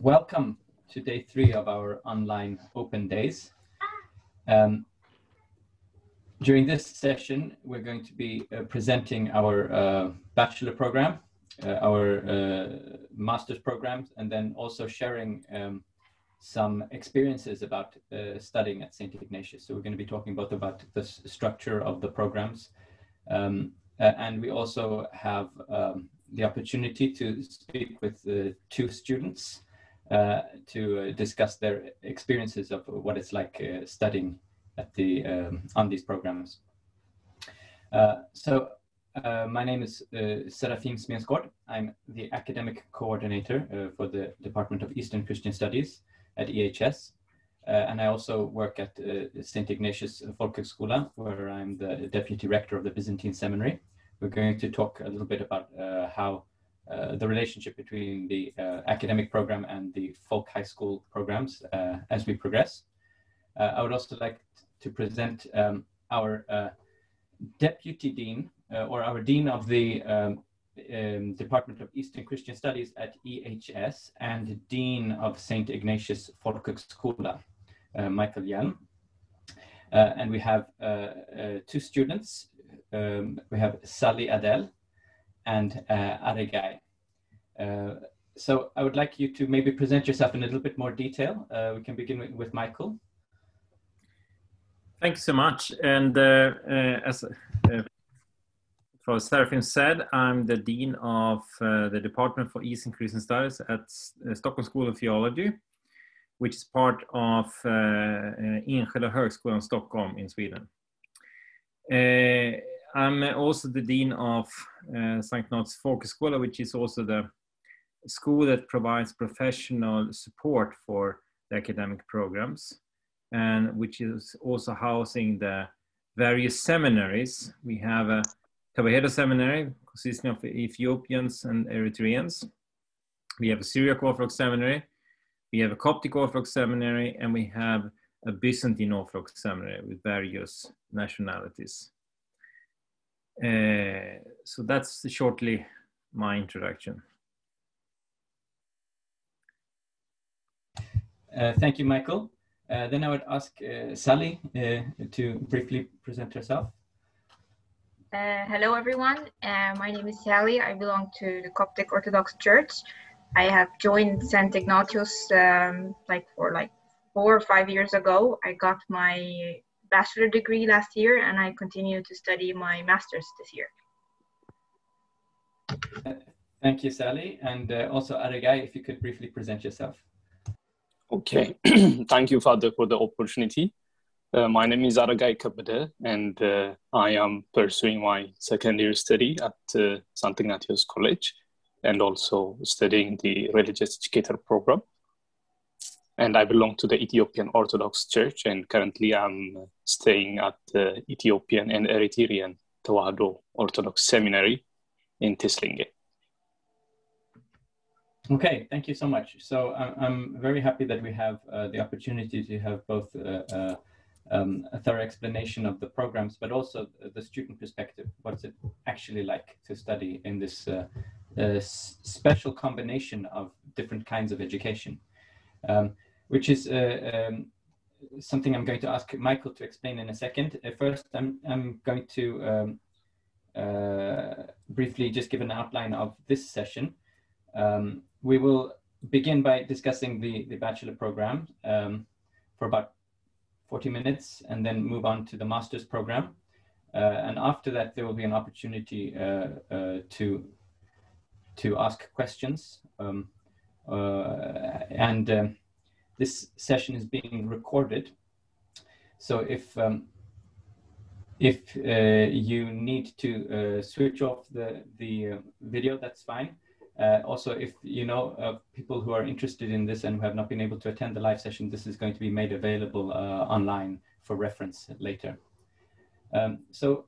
Welcome to day 3 of our online open days. During this session, we're going to be presenting our bachelor program, our master's programs, and then also sharing some experiences about studying at St. Ignatius. So we're going to be talking both about the structure of the programs, and we also have the opportunity to speak with 2 students to discuss their experiences of what it's like studying at the on these programs. My name is Thiem. I'm the academic coordinator for the Department of Eastern Christian Studies at EHS, and I also work at St. Ignatius Folkhögskola, where I'm the deputy rector of the Byzantine Seminary. We're going to talk a little bit about how the relationship between the academic program and the folk high school programs as we progress. I would also like to present our deputy dean, or our dean of the Department of Eastern Christian Studies at EHS and dean of St. Ignatius Folkhögskola, Michael Hjelm. And we have 2 students. We have Sally Adele and Aregai. So I would like you to maybe present yourself in a little bit more detail. We can begin with Michael. Thank you so much. And as Seraphim said, I'm the Dean of the Department for Eastern Christian Studies at Stockholm School of Theology, which is part of Enskilda Högskolan in Stockholm in Sweden. I'm also the Dean of St. Ignatius Folkhögskola, which is also the school that provides professional support for the academic programs, and which is also housing the various seminaries. We have a Tabahedo seminary consisting of Ethiopians and Eritreans. We have a Syriac Orthodox seminary. We have a Coptic Orthodox seminary, and we have a Byzantine Orthodox seminary with various nationalities. So that's shortly my introduction. Thank you, Michael. Then I would ask Sally to briefly present herself. Hello, everyone. My name is Sally. I belong to the Coptic Orthodox Church. I have joined St. Ignatius for 4 or 5 years ago. I got my bachelor degree last year, and I continue to study my master's this year. Thank you, Sally. And also Aregai, if you could briefly present yourself. Okay, thank you, Father, for the opportunity. My name is Aregai Kabede, and I am pursuing my second-year study at St. Ignatius College, and also studying the Religious Educator program. And I belong to the Ethiopian Orthodox Church, and currently I'm staying at the Ethiopian and Eritrean Tawahdo Orthodox Seminary in Tislinge. Okay, thank you so much. So I'm very happy that we have the opportunity to have both a thorough explanation of the programs, but also the student perspective. What's it actually like to study in this special combination of different kinds of education, which is something I'm going to ask Michael to explain in a second. First, I'm going to briefly just give an outline of this session. We will begin by discussing the bachelor program for about 40 minutes, and then move on to the master's program. And after that, there will be an opportunity to ask questions. This session is being recorded. So if you need to switch off the video, that's fine. Also, if you know of people who are interested in this and who have not been able to attend the live session, this is going to be made available online for reference later. So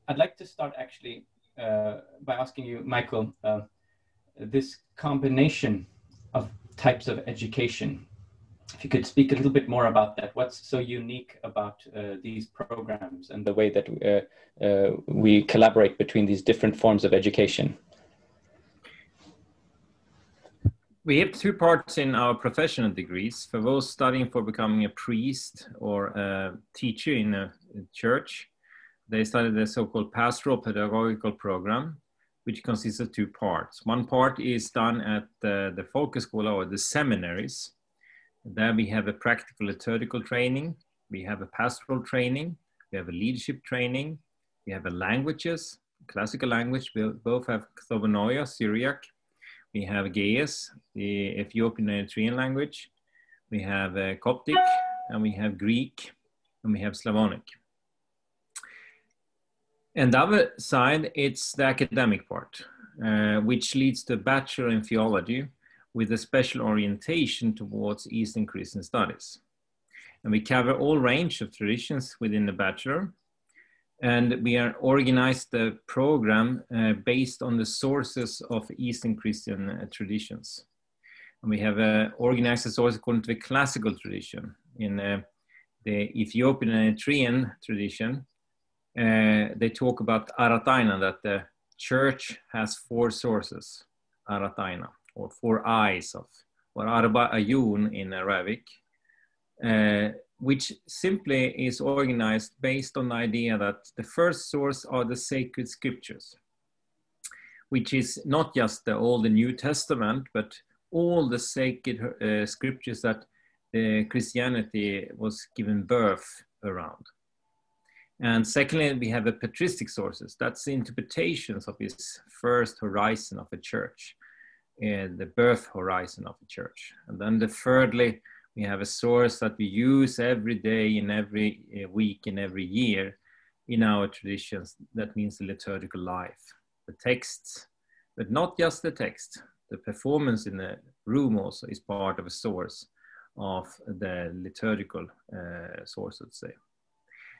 I'd like to start actually by asking you, Michael, this combination of types of education, if you could speak a little bit more about that. What's so unique about these programs and the way that we collaborate between these different forms of education? We have two parts in our professional degrees. For those studying for becoming a priest or a teacher in a church, they study the so-called Pastoral-Pedagogical program, which consists of two parts. One part is done at the Folkhögskola or the seminaries. There we have a practical liturgical training, we have a pastoral training, we have a leadership training, we have a languages, classical language. We both have Slavonic, Syriac. We have Ge'ez, the Ethiopian Eritrean language. We have Coptic, and we have Greek, and we have Slavonic. And the other side, it's the academic part, which leads to a Bachelor in Theology with a special orientation towards Eastern Christian studies. And we cover all range of traditions within the Bachelor. And we are organized the program based on the sources of Eastern Christian traditions. And we have organized the source according to the classical tradition. In the Ethiopian and Eritrean tradition, they talk about Arataina, that the church has four sources, Arataina, or four eyes of, or Arba Ayun in Arabic, which simply is organized based on the idea that the first source are the sacred scriptures, which is not just the Old and New Testament, but all the sacred scriptures that Christianity was given birth around. And secondly, we have the patristic sources. That's the interpretations of this first horizon of a church, the birth horizon of a church. And then thirdly, we have a source that we use every day and every week and every year in our traditions. That means the liturgical life, the texts, but not just the text. The performance in the room also is part of a source of the liturgical source, let's say.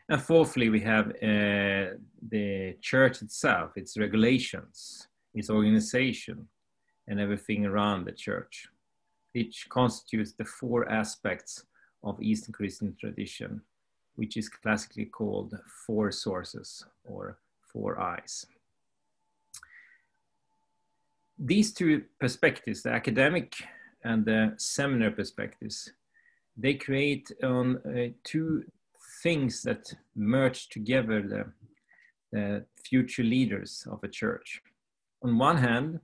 And fourthly, we have the church itself, its regulations, its organization, and everything around the church, which constitutes the four aspects of Eastern Christian tradition, which is classically called four sources or four eyes. These two perspectives, the academic and the seminar perspectives, they create two things that merge together the future leaders of a church. On one hand,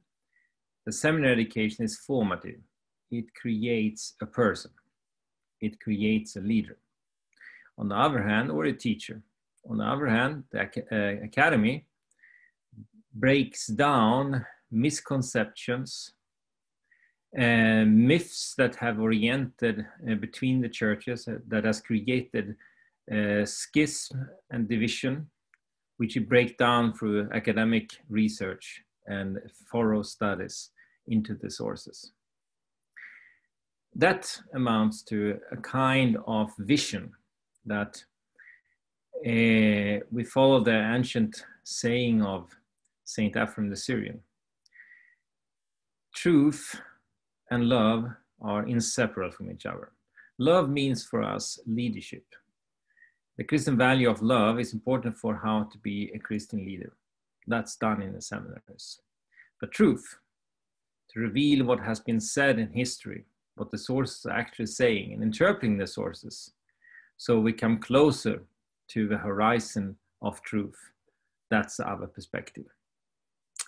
the seminary education is formative. It creates a person. It creates a leader. On the other hand, or a teacher. On the other hand, the academy breaks down misconceptions and myths that have oriented between the churches, that has created schism and division, which you break down through academic research and thorough studies into the sources. That amounts to a kind of vision that we follow the ancient saying of Saint Ephraim the Syrian. Truth and love are inseparable from each other. Love means for us leadership. The Christian value of love is important for how to be a Christian leader. That's done in the seminaries. But truth, to reveal what has been said in history, what the sources are actually saying, and interpreting the sources, so we come closer to the horizon of truth. That's our perspective.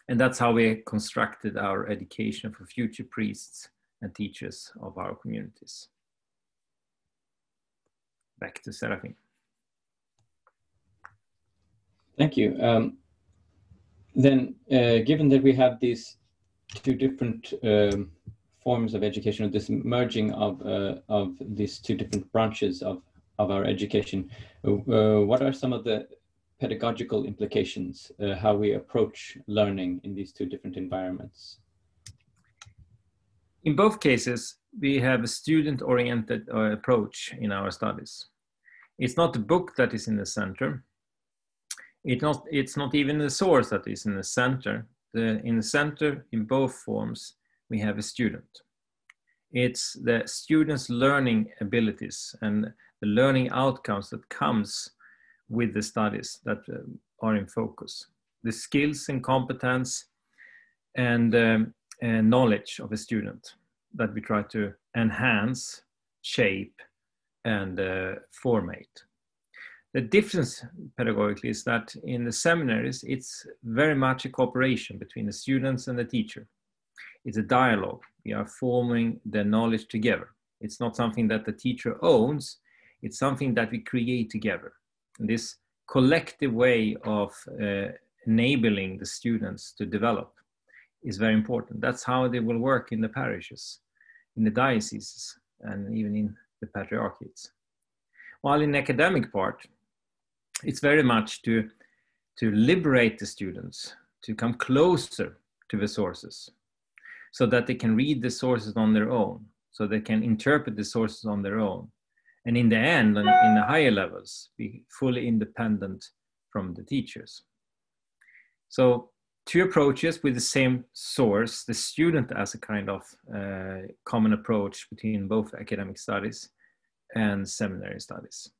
And that's how we constructed our education for future priests and teachers of our communities. Back to Serafim. Thank you. Then, given that we have these two different forms of education, or this merging of these two different branches of our education, what are some of the pedagogical implications, how we approach learning in these two different environments? In both cases, we have a student-oriented approach in our studies. It's not the book that is in the center. It's not even the source that is in the center. In the center, in both forms, we have a student. It's the student's learning abilities and the learning outcomes that comes with the studies that are in focus. The skills and competence and knowledge of a student. that we try to enhance, shape, and formate. The difference pedagogically is that in the seminaries, it's very much a cooperation between the students and the teacher. It's a dialogue. We are forming the knowledge together. It's not something that the teacher owns. It's something that we create together. And this collective way of enabling the students to develop is very important. That's how they will work in the parishes, in the dioceses, and even in the patriarchates. While in the academic part, it's very much to liberate the students, to come closer to the sources, so that they can read the sources on their own, so they can interpret the sources on their own. And in the end, in the higher levels, be fully independent from the teachers. So two approaches with the same source, the student as a kind of common approach between both academic studies and seminary studies.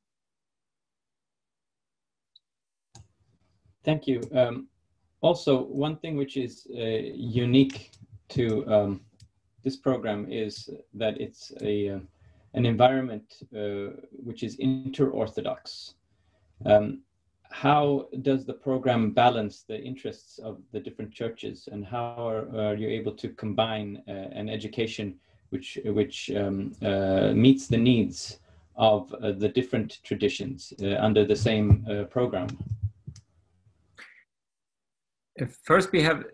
Thank you. Also, one thing which is unique to this program is that it's an environment which is inter-Orthodox. How does the program balance the interests of the different churches, and how are you able to combine an education which meets the needs of the different traditions under the same program? First, we have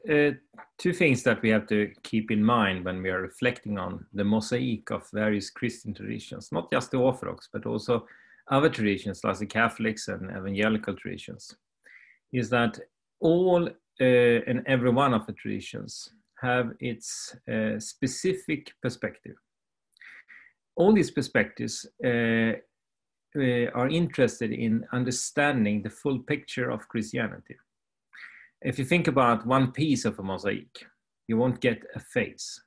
two things that we have to keep in mind when we are reflecting on the mosaic of various Christian traditions, not just the Orthodox, but also other traditions like the Catholics and evangelical traditions, is that all and every one of the traditions have its specific perspective. All these perspectives are interested in understanding the full picture of Christianity. If you think about one piece of a mosaic, you won't get a face,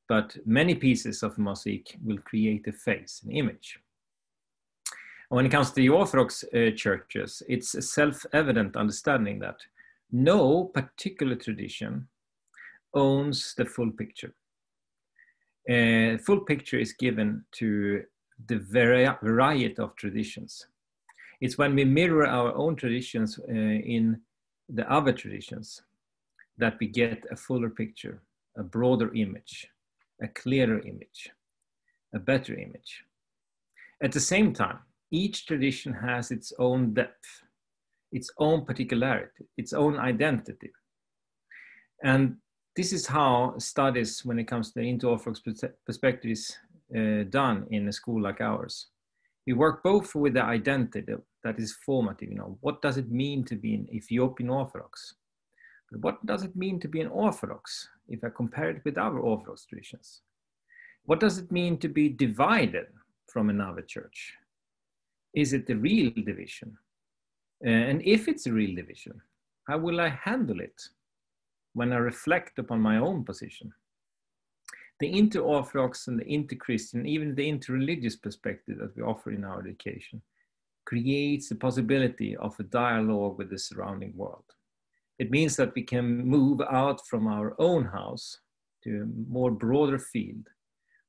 but many pieces of a mosaic will create a face, an image. When it comes to the Orthodox churches, it's a self-evident understanding that no particular tradition owns the full picture. Full picture is given to the variety of traditions. It's when we mirror our own traditions in the other traditions that we get a fuller picture, a broader image, a clearer image, a better image. At the same time, each tradition has its own depth, its own particularity, its own identity. And this is how studies when it comes to the inter-Orthodox perspective is done in a school like ours. We work both with the identity that is formative, what does it mean to be an Ethiopian Orthodox? But what does it mean to be an Orthodox if I compare it with other Orthodox traditions? What does it mean to be divided from another church? Is it a real division? And if it's a real division, how will I handle it when I reflect upon my own position? The inter-Orthodox and the inter-Christian, even the inter-religious perspective that we offer in our education creates the possibility of a dialogue with the surrounding world. It means that we can move out from our own house to a more broader field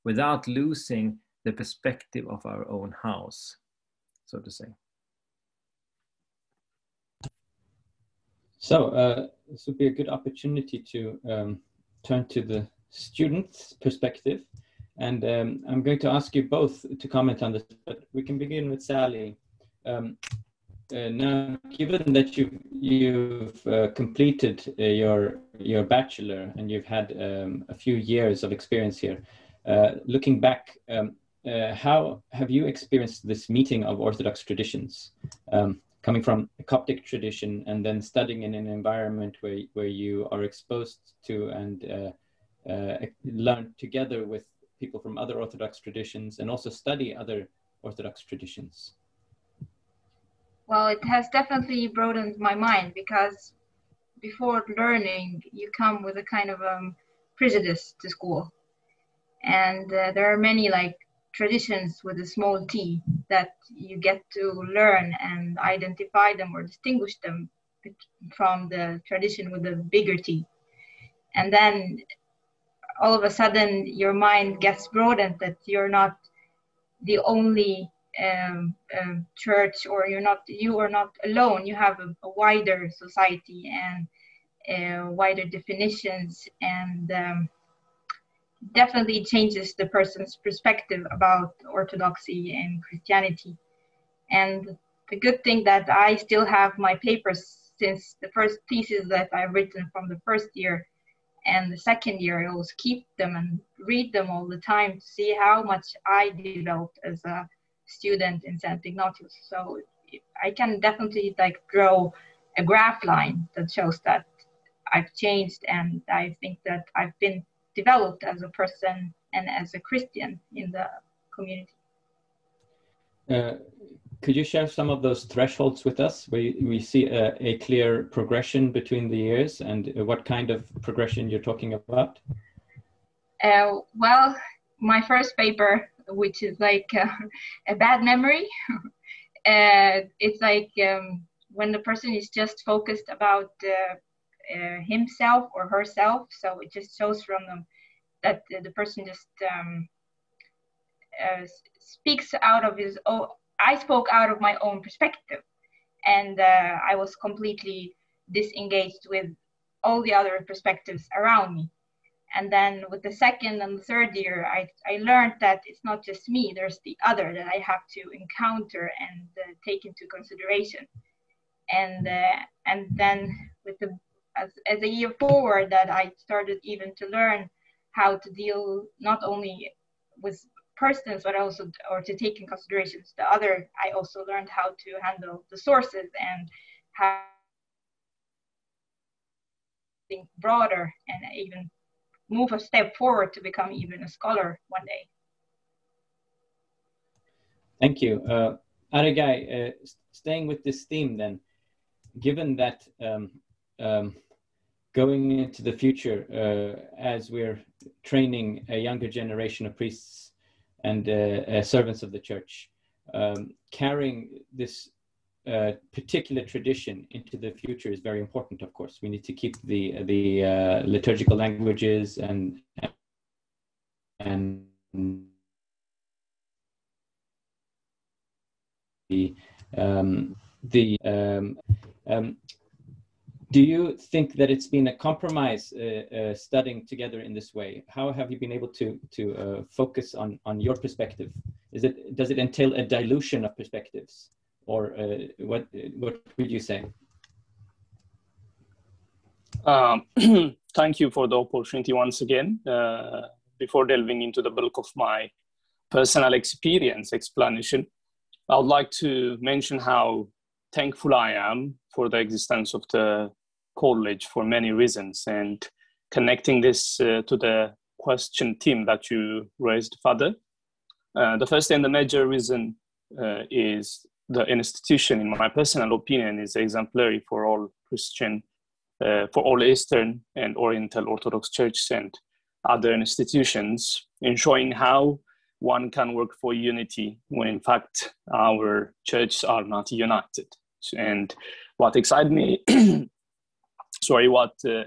without losing the perspective of our own house, so to say. So this would be a good opportunity to turn to the student's perspective. And I'm going to ask you both to comment on this, but we can begin with Sally. Now, given that you've completed your bachelor and you've had a few years of experience here, looking back, how have you experienced this meeting of Orthodox traditions, coming from a Coptic tradition and then studying in an environment where you are exposed to and learn together with people from other Orthodox traditions and also study other Orthodox traditions? Well, it has definitely broadened my mind, because before learning, you come with a kind of prejudice to school. And there are many traditions with a small t that you get to learn and identify them or distinguish them from the tradition with a bigger T. And then all of a sudden your mind gets broadened, that you're not the only church, or you are not alone. You have a wider society and wider definitions, and definitely changes the person's perspective about Orthodoxy and Christianity. And the good thing that I still have my papers, since the first thesis that I've written from the first year and the second year, I always keep them and read them all the time to see how much I developed as a student in St. Ignatius. So I can definitely draw a graph line that shows that I've changed, and I think that I've been developed as a person and as a Christian in the community. Could you share some of those thresholds with us, where we see a clear progression between the years, and what kind of progression you're talking about? Well, my first paper, which is a bad memory, it's when the person is just focused about himself or herself. So it just shows from them that the person just speaks out of his own. I spoke out of my own perspective, and I was completely disengaged with all the other perspectives around me. And then with the second and the third year, I learned that it's not just me, there's the other that I have to encounter and take into consideration. And then with as a year forward, that I started even to learn how to deal not only with persons, but also, or to take in considerations the other. I also learned how to handle the sources and how to think broader and even move a step forward to become even a scholar one day. Thank you. Aragai, staying with this theme then, given that going into the future, as we're training a younger generation of priests and servants of the church, carrying this particular tradition into the future is very important. Of course, we need to keep the liturgical languages and do you think that it's been a compromise studying together in this way? How have you been able to focus on your perspective? Does it entail a dilution of perspectives, or what would you say? Thank you for the opportunity once again. Before delving into the bulk of my personal experience explanation, I would like to mention how thankful I am for the existence of the college for many reasons, and connecting this to the question theme that you raised, Father. The first and the major reason is the institution, in my personal opinion, is exemplary for all Christian, for all Eastern and Oriental Orthodox churches and other institutions, in showing how one can work for unity when in fact our churches are not united. And what excited me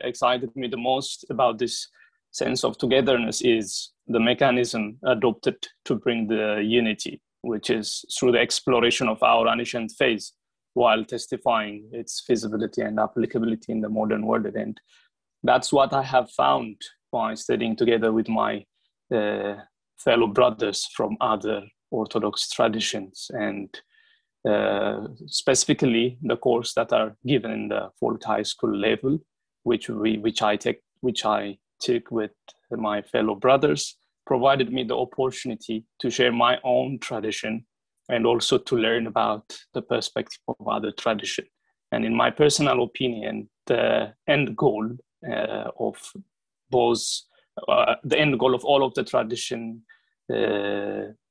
excited me the most about this sense of togetherness is the mechanism adopted to bring the unity, which is through the exploration of our ancient faith while testifying its feasibility and applicability in the modern world. And that's what I have found by studying together with my fellow brothers from other Orthodox traditions, and specifically the course that are given in the folk high school level, which I took with my fellow brothers, provided me the opportunity to share my own tradition and also to learn about the perspective of other tradition. And in my personal opinion, the end goal of all of the tradition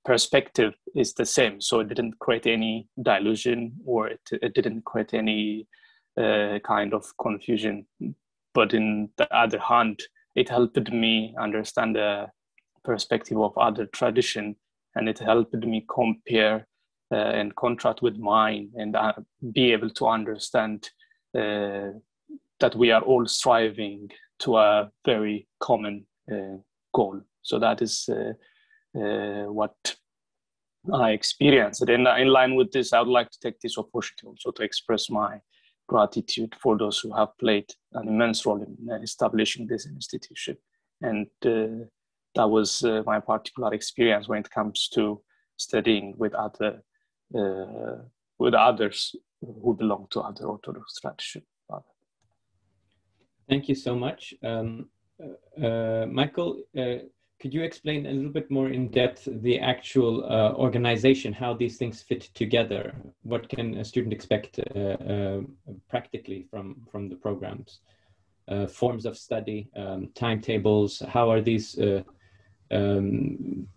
perspective is the same. So it didn't create any dilution, or it didn't create any kind of confusion. But in the other hand, it helped me understand the perspective of other tradition, and it helped me compare and contrast with mine, and be able to understand that we are all striving to a very common goal. So that is what I experienced. And in line with this, I would like to take this opportunity also to express my gratitude for those who have played an immense role in establishing this institution. And that was my particular experience when it comes to studying with others who belong to other Orthodox tradition. Thank you so much. Michael, could you explain a little bit more in depth the actual organization, how these things fit together? What can a student expect practically from the programs? Forms of study, timetables, how are these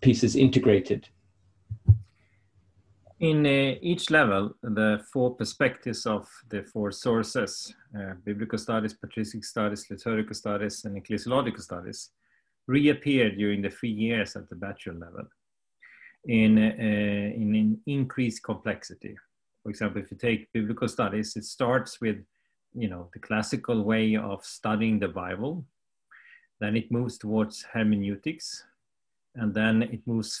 pieces integrated? In each level, the 4 perspectives of the 4 sources, biblical studies, patristic studies, liturgical studies, and ecclesiological studies, reappear during the 3 years at the bachelor level in an increased complexity. For example, if you take biblical studies, it starts with, the classical way of studying the Bible. Then it moves towards hermeneutics, and then it moves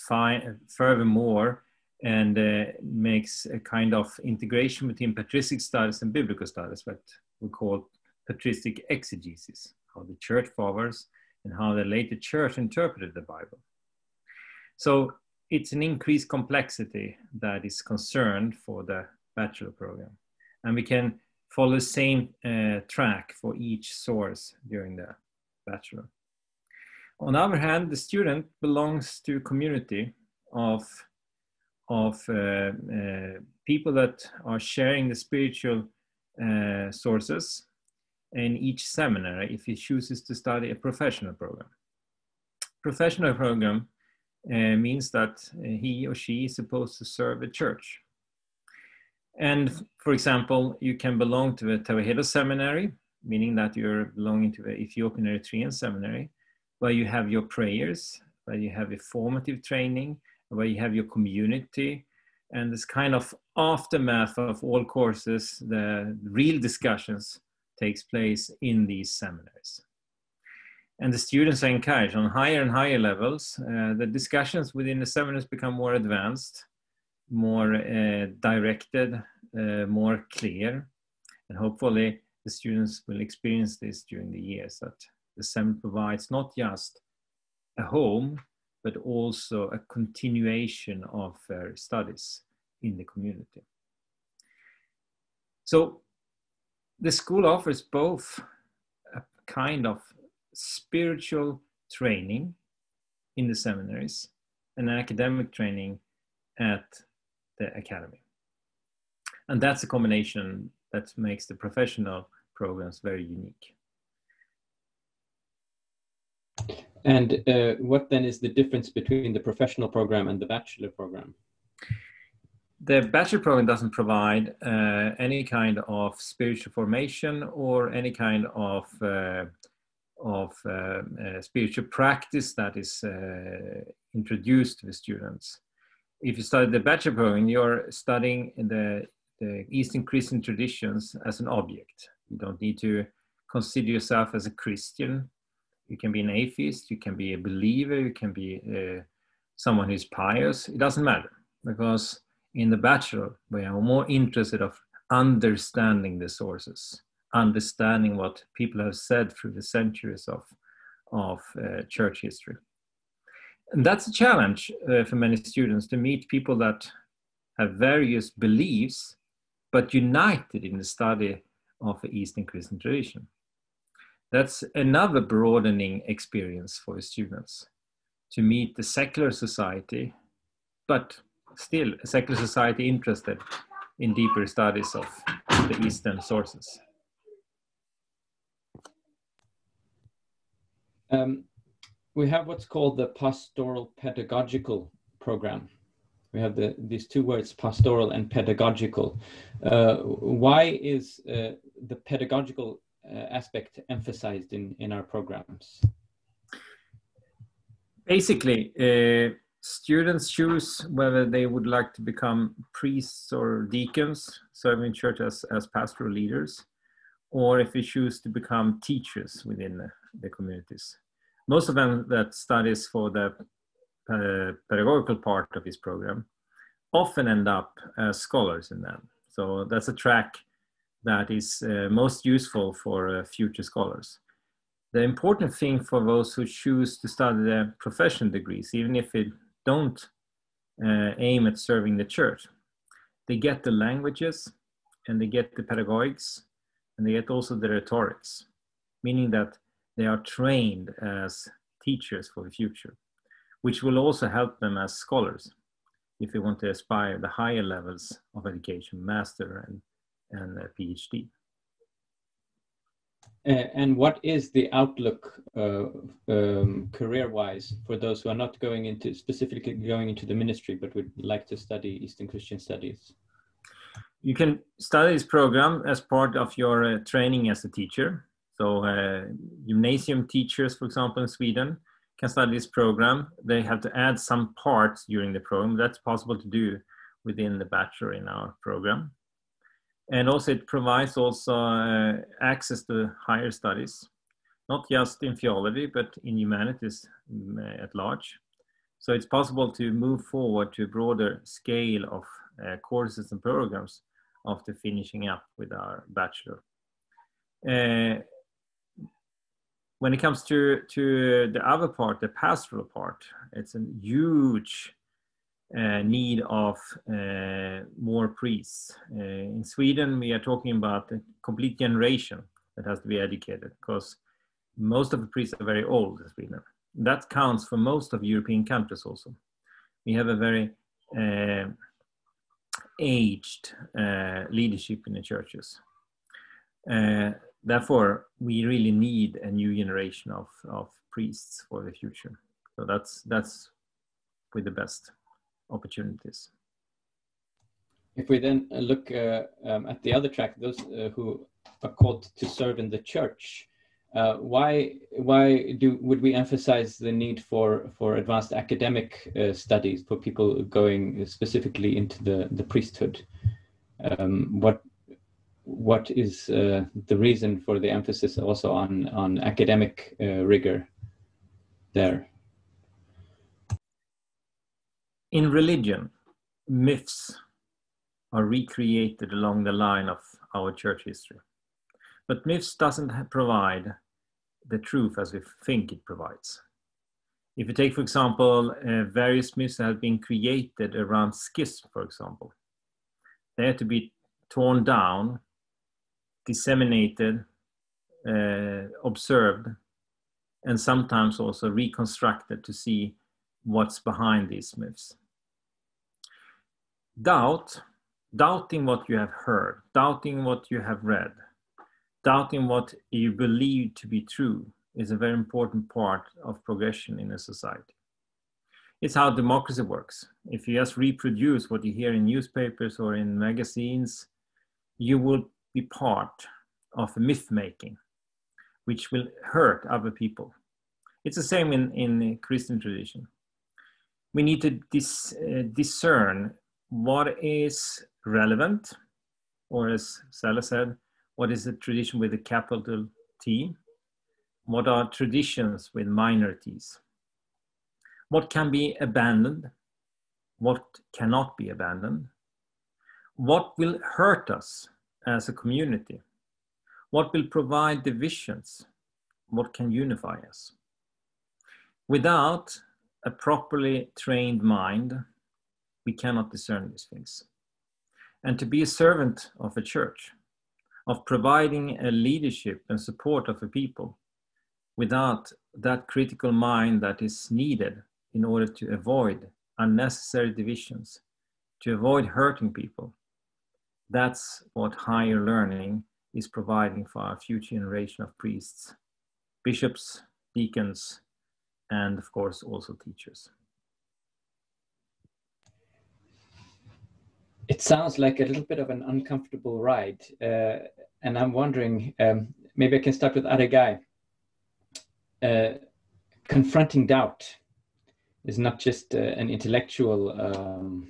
furthermore and makes a kind of integration between patristic studies and biblical studies, what we call patristic exegesis, how the church fathers and how the later church interpreted the Bible. So it's an increased complexity that is concerned for the bachelor program. And we can follow the same track for each source during the bachelor. On the other hand, the student belongs to a community of people that are sharing the spiritual sources in each seminary if he chooses to study a professional program. Professional program means that he or she is supposed to serve a church. And for example, you can belong to a Tewahedo seminary, meaning that you're belonging to an Ethiopian Eritrean seminary, where you have your prayers, where you have a formative training, where you have your community, and this kind of aftermath of all courses, the real discussions takes place in these seminaries. And the students are encouraged on higher and higher levels. The discussions within the seminaries become more advanced, more directed, more clear. And hopefully the students will experience this during the years, that the seminary provides not just a home, but also a continuation of their studies in the community. So the school offers both a kind of spiritual training in the seminaries and an academic training at the academy. And that's a combination that makes the professional programs very unique. And what then is the difference between the professional program and the bachelor program? The bachelor program doesn't provide any kind of spiritual formation or any kind of spiritual practice that is introduced to the students. If you study the bachelor program, you're studying the Eastern Christian traditions as an object. You don't need to consider yourself as a Christian. You can be an atheist, you can be a believer, you can be someone who's pious. It doesn't matter, because in the bachelor, we are more interested of understanding the sources, understanding what people have said through the centuries of church history. And that's a challenge for many students, to meet people that have various beliefs, but united in the study of the Eastern Christian tradition. That's another broadening experience for the students, to meet the secular society, but still a secular society interested in deeper studies of the Eastern sources. We have what's called the Pastoral-Pedagogical program. We have these two words, pastoral and pedagogical. Why is the pedagogical aspect emphasized in our programs? Basically, students choose whether they would like to become priests or deacons, serving church as pastoral leaders, or if they choose to become teachers within the communities. Most of them that studies for the pedagogical part of his program often end up as scholars in them. So that's a track that is most useful for future scholars. The important thing for those who choose to study the professional degrees, even if they don't aim at serving the church, they get the languages and they get the pedagogics and they get also the rhetorics, meaning that they are trained as teachers for the future, which will also help them as scholars if they want to aspire the higher levels of education, master and a PhD. And what is the outlook career-wise for those who are not specifically going into the ministry, but would like to study Eastern Christian studies? You can study this program as part of your training as a teacher. So gymnasium teachers, for example, in Sweden, can study this program. They have to add some parts during the program. That's possible to do within the Bachelor in our program. And also it provides also access to higher studies, not just in theology, but in humanities at large. So it's possible to move forward to a broader scale of courses and programs after finishing up with our Bachelor. When it comes to the other part, the pastoral part, it's a huge need of more priests. In Sweden, we are talking about a complete generation that has to be educated because most of the priests are very old in Sweden. That counts for most of European countries also. We have a very aged leadership in the churches. Therefore, we really need a new generation of priests for the future. So that's with the best opportunities. If we then look at the other track, those who are called to serve in the church, why would we emphasize the need for advanced academic studies for people going specifically into the priesthood? What is the reason for the emphasis also on academic rigor there? In religion, myths are recreated along the line of our church history. But myths doesn't provide the truth as we think it provides. If you take, for example, various myths that have been created around schism, for example, they have to be torn down, disseminated, observed, and sometimes also reconstructed to see what's behind these myths. Doubting what you have heard, doubting what you have read, doubting what you believe to be true is a very important part of progression in a society. It's how democracy works. If you just reproduce what you hear in newspapers or in magazines, you will be part of myth making, which will hurt other people. It's the same in Christian tradition. We need to discern what is relevant, or as Sala said, what is a tradition with a capital T? What are traditions with minor T's? What can be abandoned? What cannot be abandoned? What will hurt us as a community? What will provide divisions? What can unify us? Without a properly trained mind, we cannot discern these things. And to be a servant of a church, of providing a leadership and support of a people, without that critical mind that is needed in order to avoid unnecessary divisions, to avoid hurting people, that's what higher learning is providing for our future generation of priests, bishops, deacons, and of course also teachers. It sounds like a little bit of an uncomfortable ride, and I'm wondering, maybe I can start with Aragai. Confronting doubt is not just an intellectual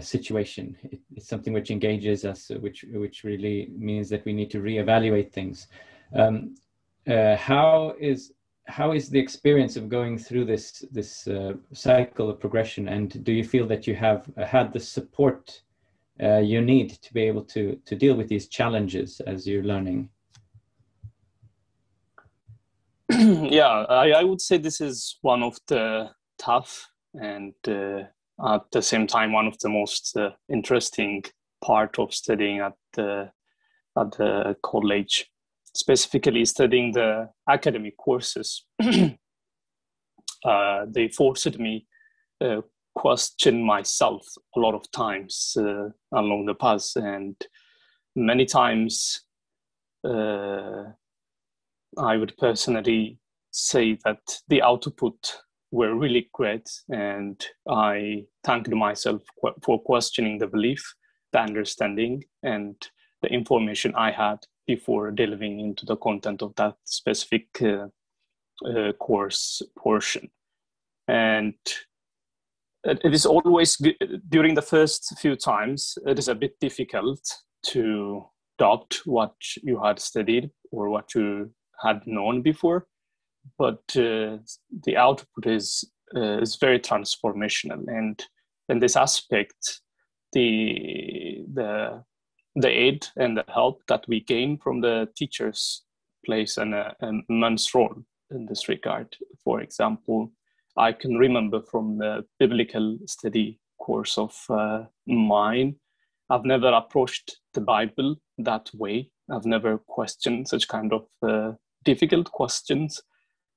situation. It's something which engages us, which really means that we need to reevaluate things. How how is the experience of going through this cycle of progression, and do you feel that you have had the support you need to be able to deal with these challenges as you're learning? Yeah, I would say this is one of the tough and at the same time one of the most interesting part of studying at the college, specifically studying the academic courses. They forced me question myself a lot of times along the path, and many times I would personally say that the output were really great, and I thanked myself for questioning the belief, the understanding, and the information I had before delving into the content of that specific course portion. And it is always, during the first few times, it is a bit difficult to adopt what you had studied or what you had known before, but the output is very transformational. And in this aspect, the aid and the help that we gain from the teachers plays an immense role in this regard. For example, I can remember from the biblical study course of mine, I've never approached the Bible that way. I've never questioned such kind of difficult questions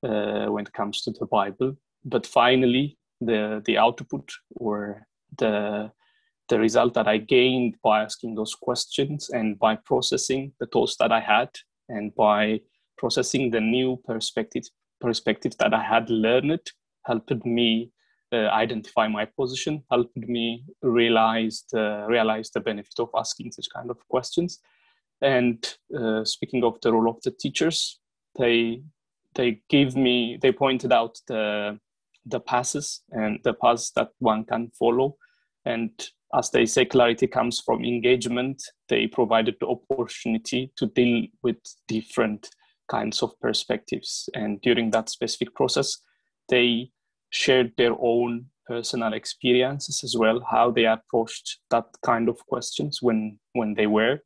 when it comes to the Bible. But finally, the output or the result that I gained by asking those questions and by processing the thoughts that I had and by processing the new perspective that I had learned helped me identify my position, helped me realize the benefit of asking such kind of questions. And speaking of the role of the teachers, they pointed out the paths and the paths that one can follow. And as they say, clarity comes from engagement. They provided the opportunity to deal with different kinds of perspectives. And during that specific process, they shared their own personal experiences as well, how they approached that kind of questions when they were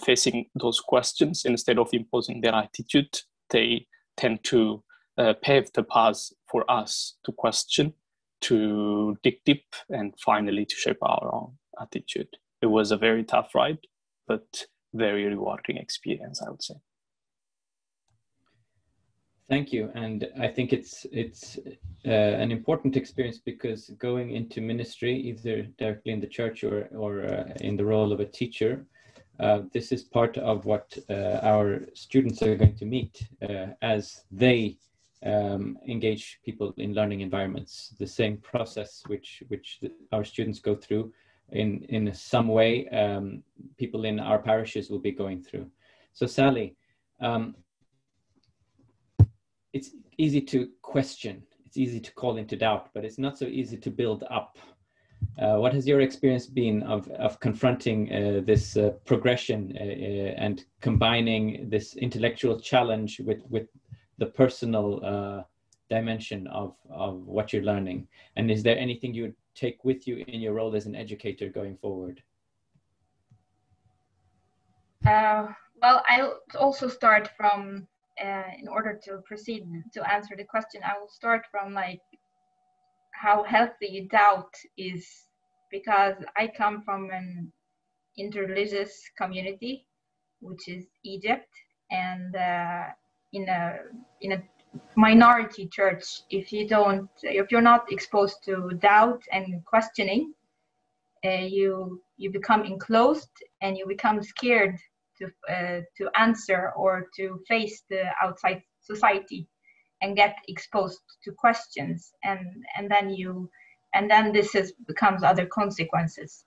facing those questions. Instead of imposing their attitude, they tend to pave the path for us to question, to dig deep, and finally to shape our own attitude. It was a very tough ride, but very rewarding experience, I would say. Thank you. And I think it's an important experience, because going into ministry, either directly in the church or in the role of a teacher, this is part of what our students are going to meet as they engage people in learning environments. The same process which our students go through in some way, people in our parishes will be going through. So Sally, it's easy to question, it's easy to call into doubt, but it's not so easy to build up. What has your experience been of confronting this progression and combining this intellectual challenge with the personal dimension of what you're learning? And is there anything you would take with you in your role as an educator going forward? Well, I'll also start from, in order to proceed to answer the question, I will start from like how healthy doubt is, because I come from an interreligious community, which is Egypt, and in a minority church, if you're not exposed to doubt and questioning, you become enclosed and you become scared to answer or to face the outside society and get exposed to questions, and then this becomes other consequences.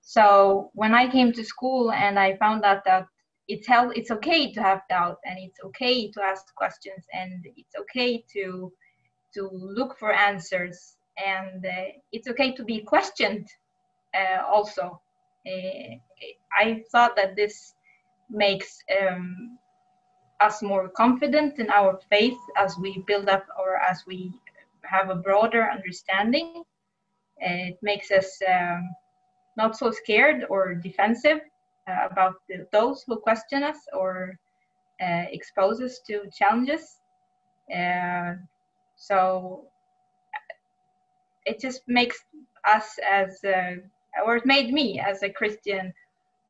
So when I came to school and I found out that it's okay to have doubt, and it's okay to ask questions, and it's okay to look for answers, and it's okay to be questioned also. I thought that this makes us more confident in our faith as we build up or as we have a broader understanding. It makes us not so scared or defensive about those who question us or expose us to challenges. So it just makes us or it made me as a Christian,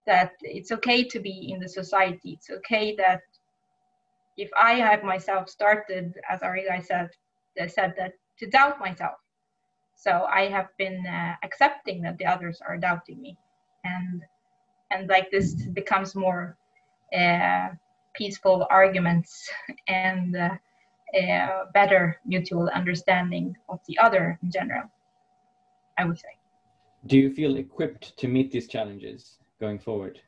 that it's okay to be in the society. It's okay that if I have myself started, as our guy said that to doubt myself. So I have been accepting that the others are doubting me, and like this becomes more peaceful arguments and better mutual understanding of the other in general, I would say. Do you feel equipped to meet these challenges going forward?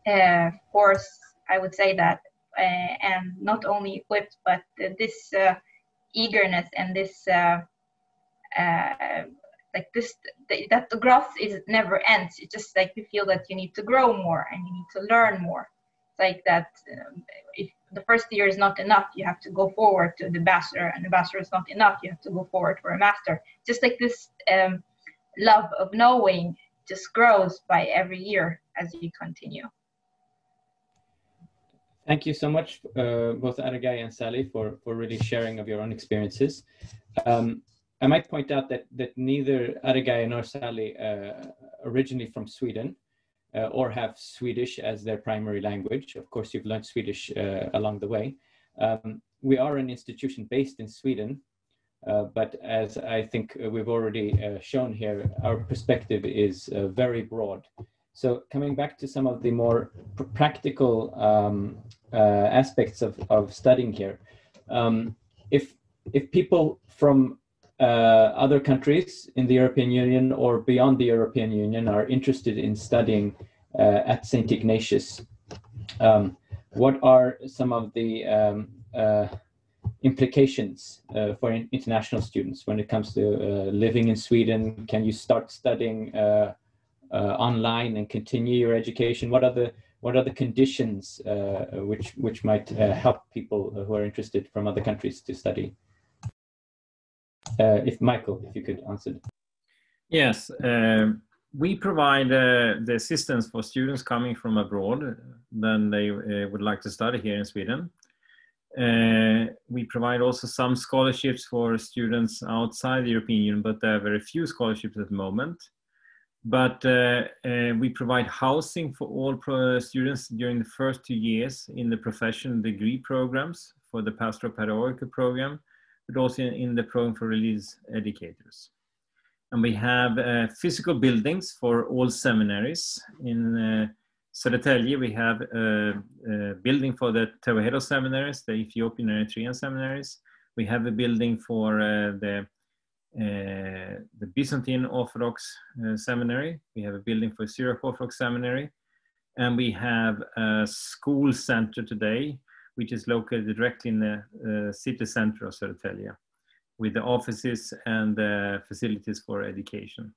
Of course, I would say that, and not only equipped, but this eagerness and this that the growth never ends. It's just like you feel that you need to grow more and you need to learn more. It's like that if the first year is not enough, you have to go forward to the bachelor, and the bachelor is not enough, you have to go forward for a master. Just like this love of knowing just grows by every year as you continue. Thank you so much, both Aragai and Sally, for really sharing of your own experiences. I might point out that neither Aragai nor Sally originally from Sweden or have Swedish as their primary language. Of course, you've learned Swedish along the way. We are an institution based in Sweden, but as I think we've already shown here, our perspective is very broad. So coming back to some of the more practical aspects of studying here, if people from other countries in the European Union or beyond the European Union are interested in studying at St. Ignatius, what are some of the implications for international students when it comes to living in Sweden? Can you start studying online and continue your education? What are the conditions which might help people who are interested from other countries to study? If you could answer. Yes, we provide the assistance for students coming from abroad, then they would like to study here in Sweden. We provide also some scholarships for students outside the European Union, but there are very few scholarships at the moment. But we provide housing for all students during the first 2 years in the professional degree programs for the Pastoral-Pedagogical program, but also in the program for religious educators. And we have physical buildings for all seminaries. In Södertälje, we have a building for the Tewahedo seminaries, the Ethiopian and Eritrean seminaries. We have a building for the Byzantine Orthodox seminary. We have a building for Syriac Orthodox seminary. And we have a school center today, which is located directly in the city center of Södertälje, with the offices and the facilities for education.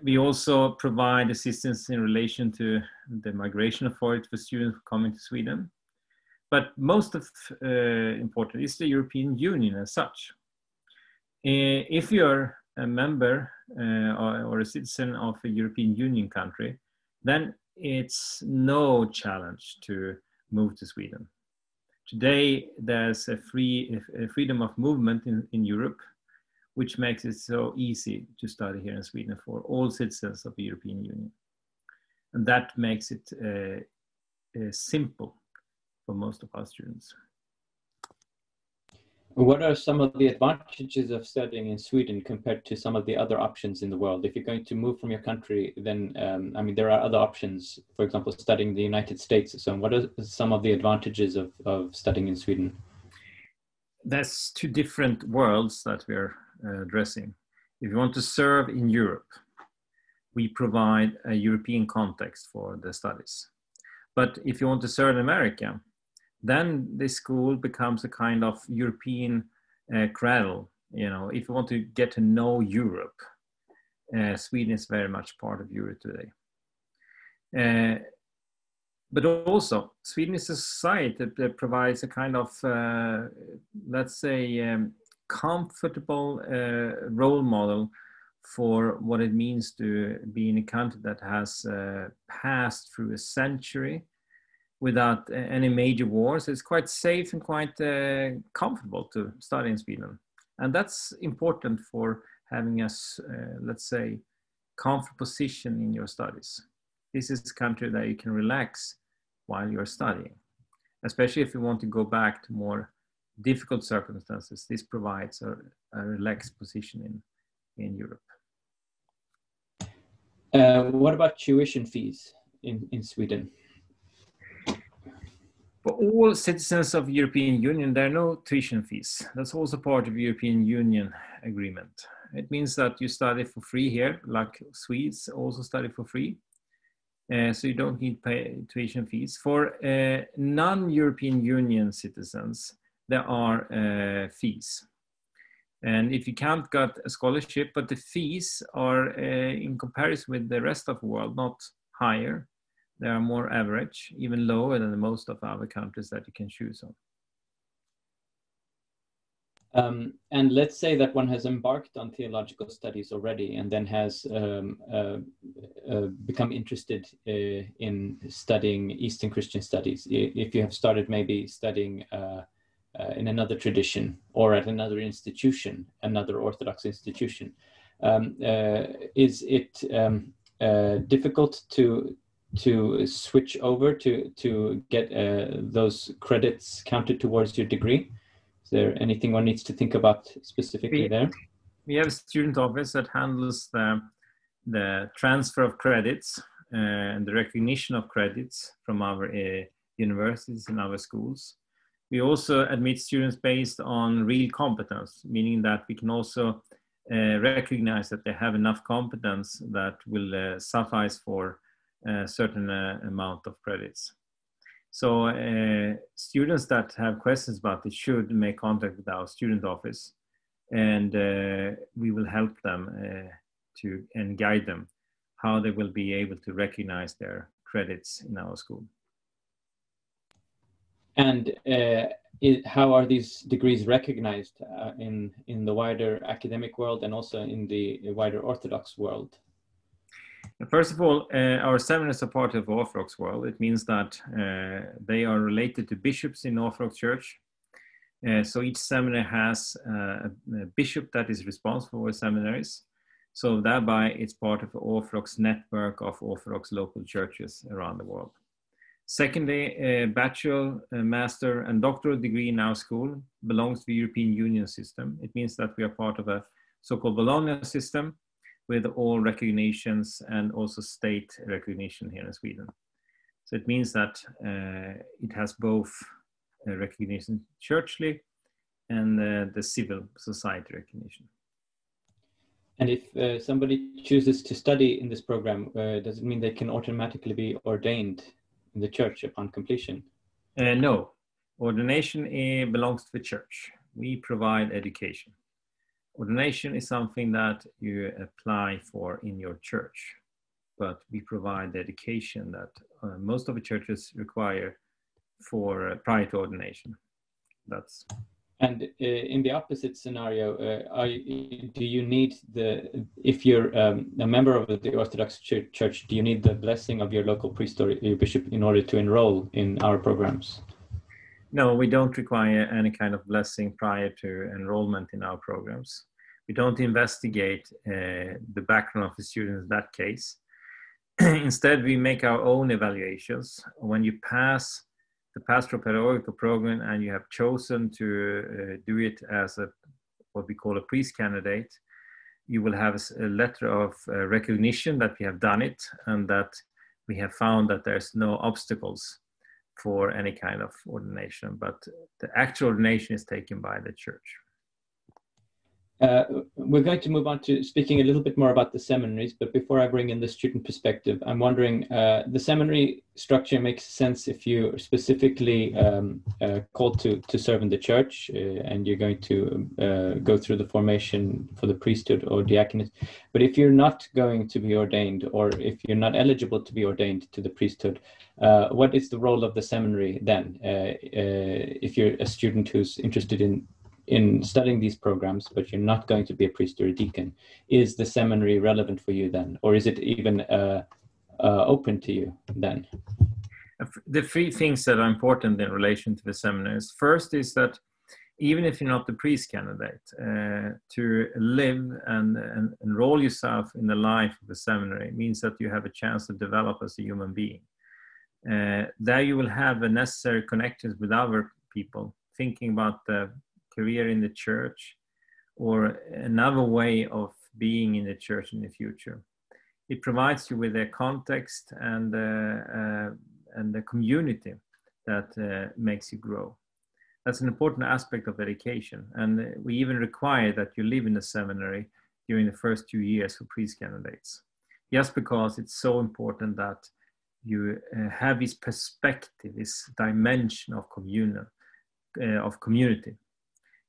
We also provide assistance in relation to the migration authority for students coming to Sweden. But most important is the European Union as such. If you're a member or a citizen of a European Union country, then it's no challenge to move to Sweden. Today, there's a freedom of movement in Europe, which makes it so easy to study here in Sweden for all citizens of the European Union. And that makes it simple for most of our students. What are some of the advantages of studying in Sweden compared to some of the other options in the world? If you're going to move from your country, then, I mean, there are other options, for example, studying in the United States. So what are some of the advantages of studying in Sweden? There's two different worlds that we're addressing. If you want to serve in Europe, we provide a European context for the studies. But if you want to serve in America, then this school becomes a kind of European cradle. You know, if you want to get to know Europe, Sweden is very much part of Europe today. But also, Sweden is a society that provides a kind of, let's say, comfortable role model for what it means to be in a country that has passed through a century without any major wars. It's quite safe and quite comfortable to study in Sweden. And that's important for having a, let's say, comfort position in your studies. This is a country that you can relax while you're studying, especially if you want to go back to more difficult circumstances. This provides a relaxed position in Europe. What about tuition fees in Sweden? For all citizens of the European Union, there are no tuition fees. That's also part of the European Union agreement. It means that you study for free here, like Swedes also study for free. So you don't need pay tuition fees. For non-European Union citizens, there are fees. And if you can't get a scholarship, but the fees are in comparison with the rest of the world, not higher. They are more average, even lower than most of other countries that you can choose on. And let's say that one has embarked on theological studies already and then has become interested in studying Eastern Christian studies. If you have started maybe studying in another tradition or at another institution, another Orthodox institution, is it difficult to switch over to get those credits counted towards your degree? Is there anything one needs to think about specifically there? We have a student office that handles the transfer of credits and the recognition of credits from our universities and our schools. We also admit students based on real competence, meaning that we can also recognize that they have enough competence that will suffice for a certain amount of credits. So students that have questions about it should make contact with our student office, and we will help them and guide them how they will be able to recognize their credits in our school. And how are these degrees recognized in the wider academic world and also in the wider Orthodox world? First of all, our seminaries are part of the Orthodox world. It means that they are related to bishops in Orthodox Church. So each seminary has a bishop that is responsible for seminaries. So thereby it's part of the Orthodox network of Orthodox local churches around the world. Secondly, a bachelor, a master and doctoral degree in our school belongs to the European Union system. It means that we are part of a so-called Bologna system with all recognitions and also state recognition here in Sweden. So it means that it has both recognition churchly and the civil society recognition. And if somebody chooses to study in this program, does it mean they can automatically be ordained in the church upon completion? No, ordination belongs to the church. We provide education. Ordination is something that you apply for in your church, but we provide the education that most of the churches require for prior to ordination. That's. And in the opposite scenario, do you need if you're a member of the Orthodox Church, do you need the blessing of your local priest or your bishop in order to enroll in our programs? No, we don't require any kind of blessing prior to enrollment in our programs. We don't investigate the background of the students in that case. Instead, we make our own evaluations. When you pass the Pastoral-Pedagogical program and you have chosen to do it as what we call a priest candidate, you will have a letter of recognition that we have done it and that we have found that there's no obstacles for any kind of ordination, but the actual ordination is taken by the church. We're going to move on to speaking a little bit more about the seminaries, but before I bring in the student perspective, I'm wondering, the seminary structure makes sense if you're specifically called to serve in the church, and you're going to go through the formation for the priesthood or diaconate. But if you're not going to be ordained, or if you're not eligible to be ordained to the priesthood, what is the role of the seminary then? If you're a student who's interested in studying these programs, but you're not going to be a priest or a deacon, is the seminary relevant for you then? Or is it even open to you then? The three things that are important in relation to the seminaries. First is that even if you're not the priest candidate, to live and enroll yourself in the life of the seminary means that you have a chance to develop as a human being. There you will have the necessary connections with other people, thinking about the career in the church or another way of being in the church in the future. It provides you with a context and the community that makes you grow. That's an important aspect of education, and we even require that you live in the seminary during the first 2 years for priest candidates, just because it's so important that you have this perspective, this dimension of community,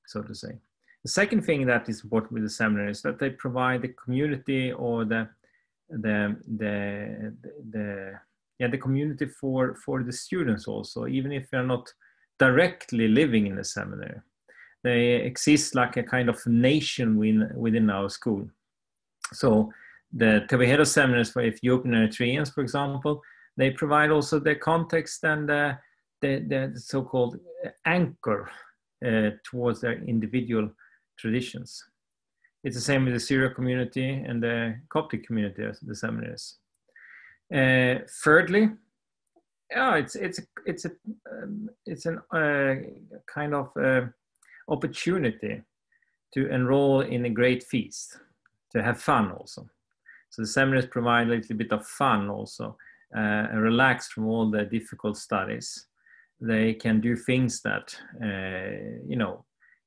so to say. The second thing that is important with the seminary is that they provide the community or the community for the students also, even if they're not directly living in the seminary. They exist like a kind of nation within our school. So the Tewahedo seminaries for Ethiopian Eritreans, for example, they provide also the context and the so-called anchor towards their individual traditions. It's the same with the Syriac community and the Coptic community, the seminaries. Thirdly, it's a kind of opportunity to enroll in a great feast, to have fun also. So the seminaries provide a little bit of fun also, and relax from all the difficult studies. They can do things that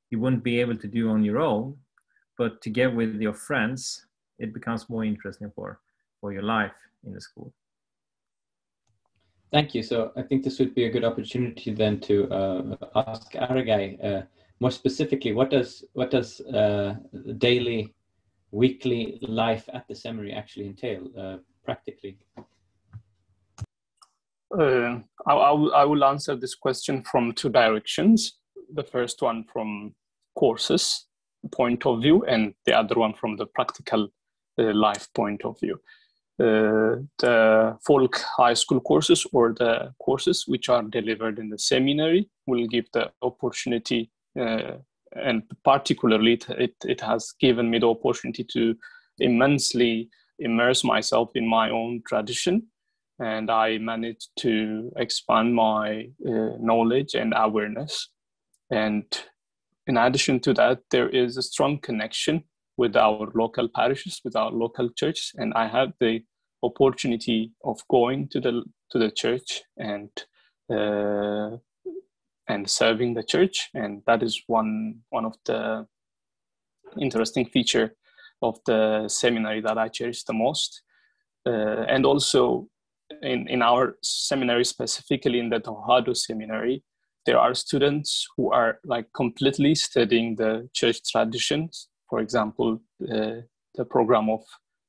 you wouldn't be able to do on your own, but together with your friends, it becomes more interesting for your life in the school. Thank you. So I think this would be a good opportunity then to ask Aragai more specifically, what does daily, weekly life at the seminary actually entail practically? I will answer this question from two directions. The first one from courses point of view, and the other one from the practical life point of view. The folk high school courses, or the courses which are delivered in the seminary, will give the opportunity, and particularly it has given me the opportunity to immensely immerse myself in my own tradition, and I managed to expand my knowledge and awareness. And in addition to that, there is a strong connection with our local parishes, with our local churches, and I had the opportunity of going to the church and serving the church, and that is one of the interesting feature of the seminary that I cherish the most. And also in our seminary, specifically in the Tohado seminary, there are students who are like completely studying the church traditions. For example, the program of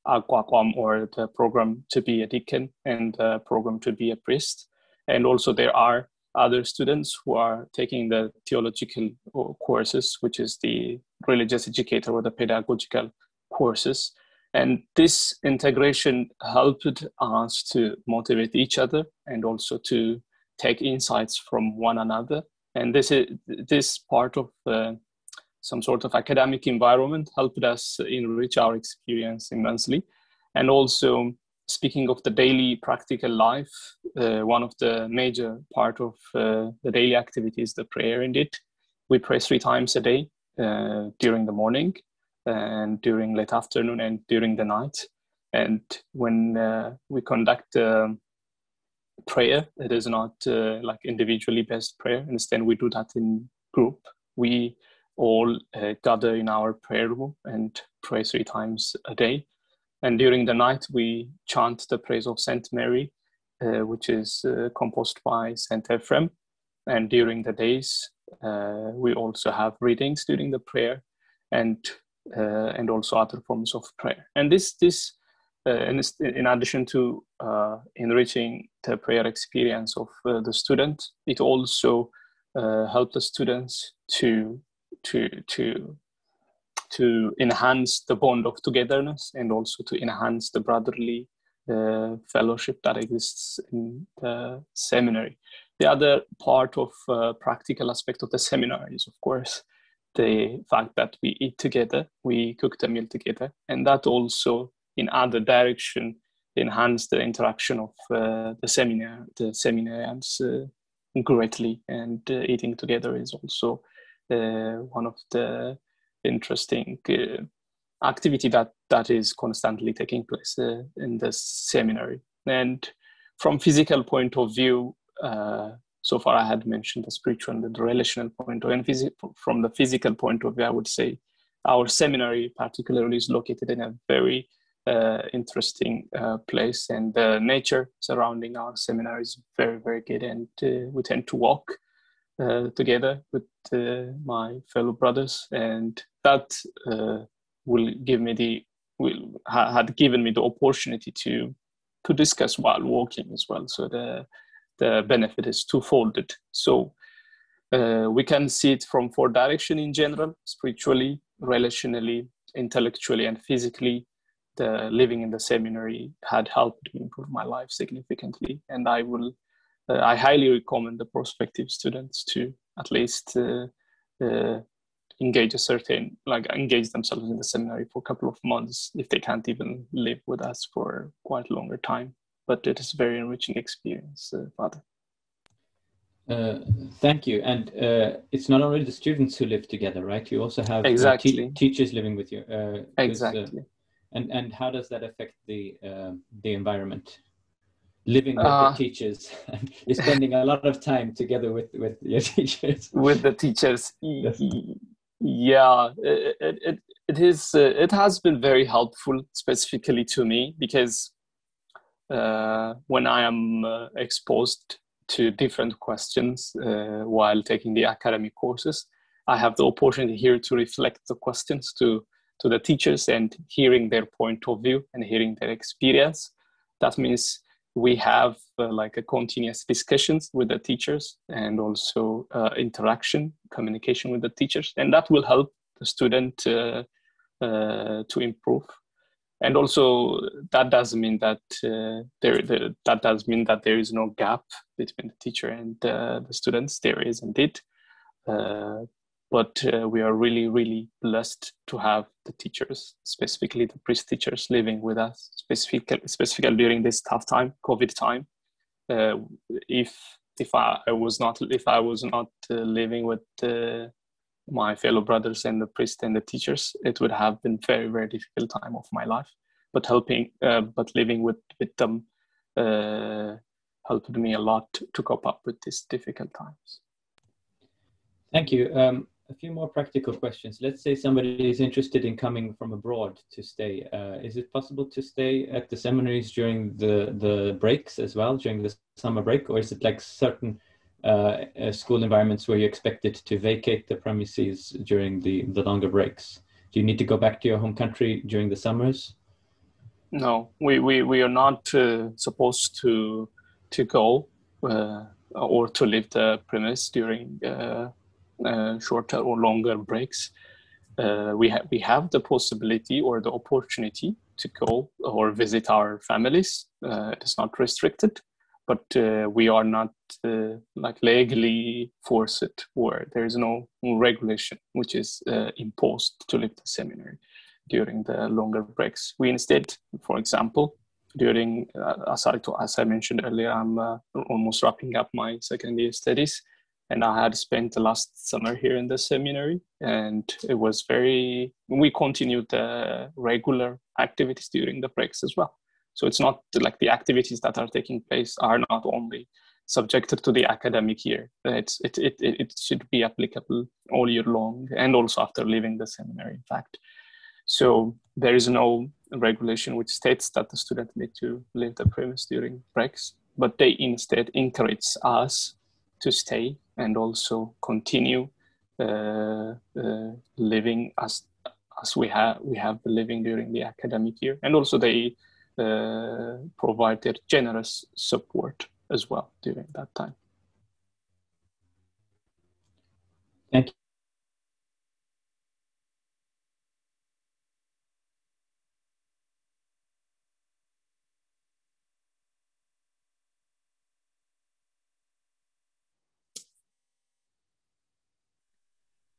Akwakwam, or the program to be a deacon, and the program to be a priest. And also there are other students who are taking the theological courses, which is the religious educator or the pedagogical courses. And this integration helped us to motivate each other and also to take insights from one another. And this part of some sort of academic environment helped us enrich our experience immensely. And also, speaking of the daily practical life, one of the major part of the daily activity is the prayer indeed. We pray 3 times a day, during the morning, and during late afternoon, and during the night. And when we conduct prayer, it is not like individually based prayer. Instead, we do that in group. We all gather in our prayer room and pray 3 times a day. And during the night, we chant the praise of Saint Mary, which is composed by Saint Ephrem. And during the days, we also have readings during the prayer, and also other forms of prayer. And this in addition to enriching the prayer experience of the student, it also helped the students to enhance the bond of togetherness, and also to enhance the brotherly fellowship that exists in the seminary. The other part of practical aspect of the seminary is, of course, the fact that we eat together, we cook the meal together, and that also, in other direction, enhance the interaction of the seminarians greatly. And eating together is also one of the interesting activity that is constantly taking place in the seminary. And from physical point of view, so far I had mentioned the spiritual and the relational point of view. From the physical point of view, I would say our seminary particularly is located in a very interesting place, and the nature surrounding our seminary is very, very good. And we tend to walk together with my fellow brothers, and that had given me the opportunity to discuss while walking as well. So the benefit is twofolded. So we can see it from 4 directions in general: spiritually, relationally, intellectually, and physically. The living in the seminary had helped me improve my life significantly, and I highly recommend the prospective students to at least engage themselves in the seminary for a couple of months, if they can't even live with us for quite a longer time. But it is a very enriching experience, Father. Thank you. And it's not only the students who live together, right? You also have teachers living with you. Exactly. And how does that affect the environment? Living with the teachers, you're spending a lot of time together with your teachers. With the teachers, Yes. Yeah, it has been very helpful, specifically to me, because when I am exposed to different questions while taking the academic courses, I have the opportunity here to reflect the questions to the teachers and hearing their point of view and hearing their experience. That means we have like a continuous discussions with the teachers, and also communication with the teachers, and that will help the student to improve. And also that does mean that there is no gap between the teacher and the students. There is indeed. But we are really, really blessed to have the teachers, specifically the priest teachers, living with us, specifically during this tough time, COVID time. If I was not living with my fellow brothers and the priest and the teachers, it would have been very, very difficult time of my life. But living with them helped me a lot to cope up with these difficult times. Thank you. A few more practical questions. Let's say somebody is interested in coming from abroad to stay. Is it possible to stay at the seminaries during the breaks as well, during the summer break? Or is it like certain school environments where you're expected to vacate the premises during the longer breaks? Do you need to go back to your home country during the summers? No, we are not supposed to go or to leave the premise during shorter or longer breaks. We have the possibility or the opportunity to go or visit our families. It is not restricted, but we are not like legally forced, or there is no regulation which is imposed to leave the seminary during the longer breaks. We instead, for example, during as I mentioned earlier, I'm almost wrapping up my second year studies. And I had spent the last summer here in the seminary, and it was we continued the regular activities during the breaks as well. So it's not like the activities that are taking place are not only subjected to the academic year. It should be applicable all year long and also after leaving the seminary, in fact. So there is no regulation which states that the student need to leave the premise during breaks, but they instead encourage us to stay and also continue living as we have been living during the academic year. And also they provide their generous support as well during that time. Thank you.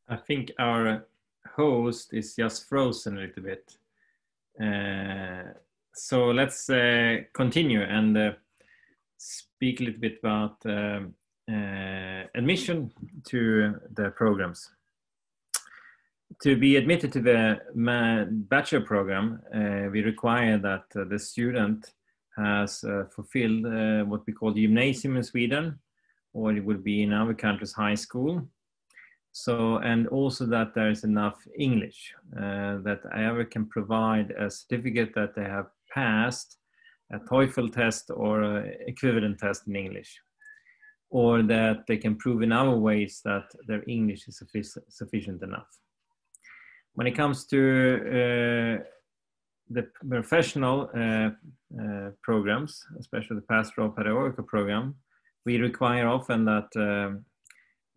I think our host is just frozen a little bit. So let's continue and speak a little bit about admission to the programs. To be admitted to the Bachelor program, we require that the student has fulfilled what we call the gymnasium in Sweden, or it would be in our country's high school. So, and also that there is enough English, that I can provide a certificate that they have passed a TOEFL test or equivalent test in English, or that they can prove in other ways that their English is sufficient enough. When it comes to the professional programs, especially the Pastoral-Pedagogical program, we require often that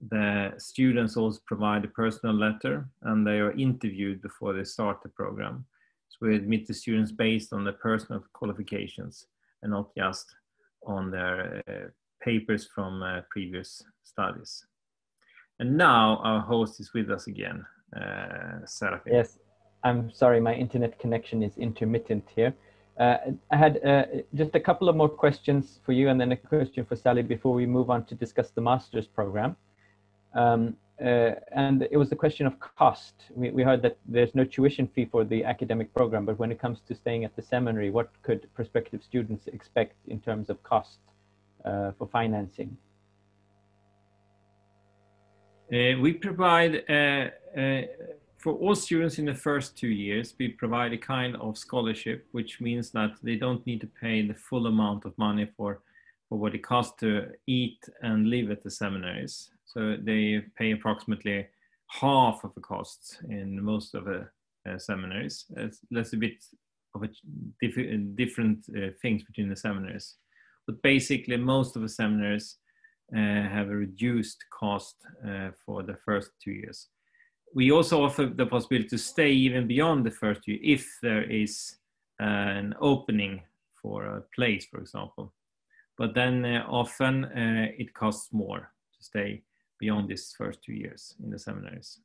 the students also provide a personal letter, and they are interviewed before they start the program. So we admit the students based on their personal qualifications and not just on their papers from previous studies. And now our host is with us again, Seraphim. Yes, I'm sorry, my internet connection is intermittent here. I had just a couple of more questions for you and then a question for Sally before we move on to discuss the master's program. And it was the question of cost. We heard that there's no tuition fee for the academic program, but when it comes to staying at the seminary, what could prospective students expect in terms of cost for financing? We provide, for all students in the first 2 years, we provide a kind of scholarship, which means that they don't need to pay the full amount of money for what it costs to eat and live at the seminaries. So they pay approximately half of the costs in most of the seminaries. That's a bit of a different things between the seminaries. But basically, most of the seminaries have a reduced cost for the first 2 years. We also offer the possibility to stay even beyond the first year if there is an opening for a place, for example. But then often it costs more to stay beyond these first 2 years in the seminaries.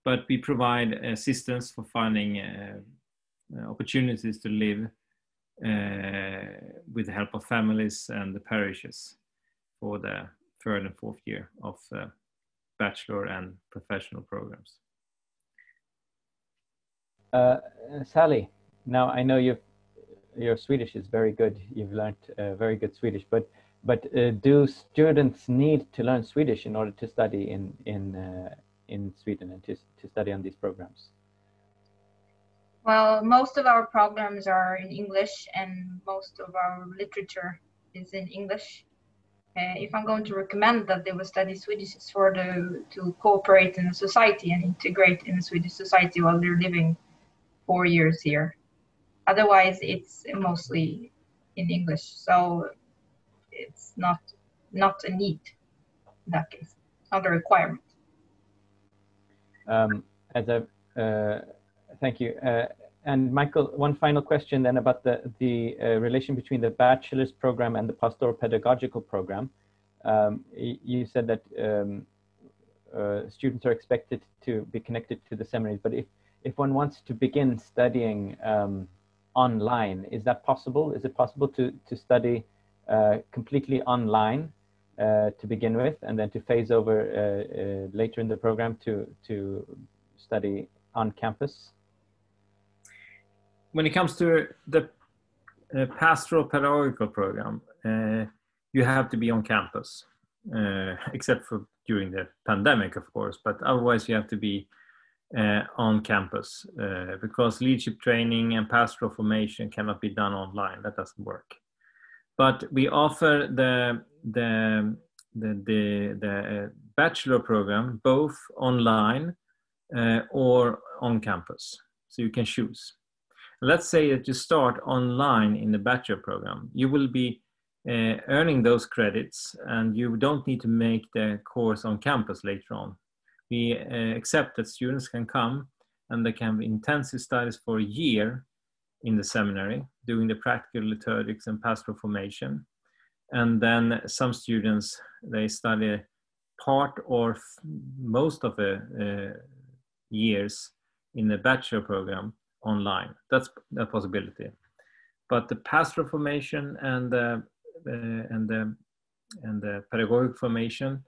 But we provide assistance for finding opportunities to live with the help of families and the parishes for the third and fourth year of bachelor and professional programs. Sally, now I know your Swedish is very good. You've learned very good Swedish, but do students need to learn Swedish in order to study in Sweden and to study on these programs? Well, most of our programs are in English and most of our literature is in English. If I'm going to recommend that they will study Swedish, it's to cooperate in the society and integrate in the Swedish society while they're living 4 years here. Otherwise, it's mostly in English, so it's not a need in that case. It's not a requirement. Thank you. And Michael, one final question then about the relation between the bachelor's program and the pastoral-pedagogical program. You said that students are expected to be connected to the seminaries, but if one wants to begin studying online, is that possible? Is it possible to study completely online to begin with, and then to phase over later in the program to study on campus? When it comes to the pastoral pedagogical program, you have to be on campus, except for during the pandemic, of course, but otherwise you have to be on campus because leadership training and pastoral formation cannot be done online. That doesn't work. But we offer the bachelor program both online or on campus, so you can choose. Let's say that you start online in the bachelor program. You will be earning those credits, and you don't need to make the course on campus later on. We accept that students can come and they can have intensive studies for a year in the seminary, doing the practical liturgics and pastoral formation. And then some students, they study part or most of the years in the bachelor program online. That's a possibility. But the pastoral formation and the pedagogical formation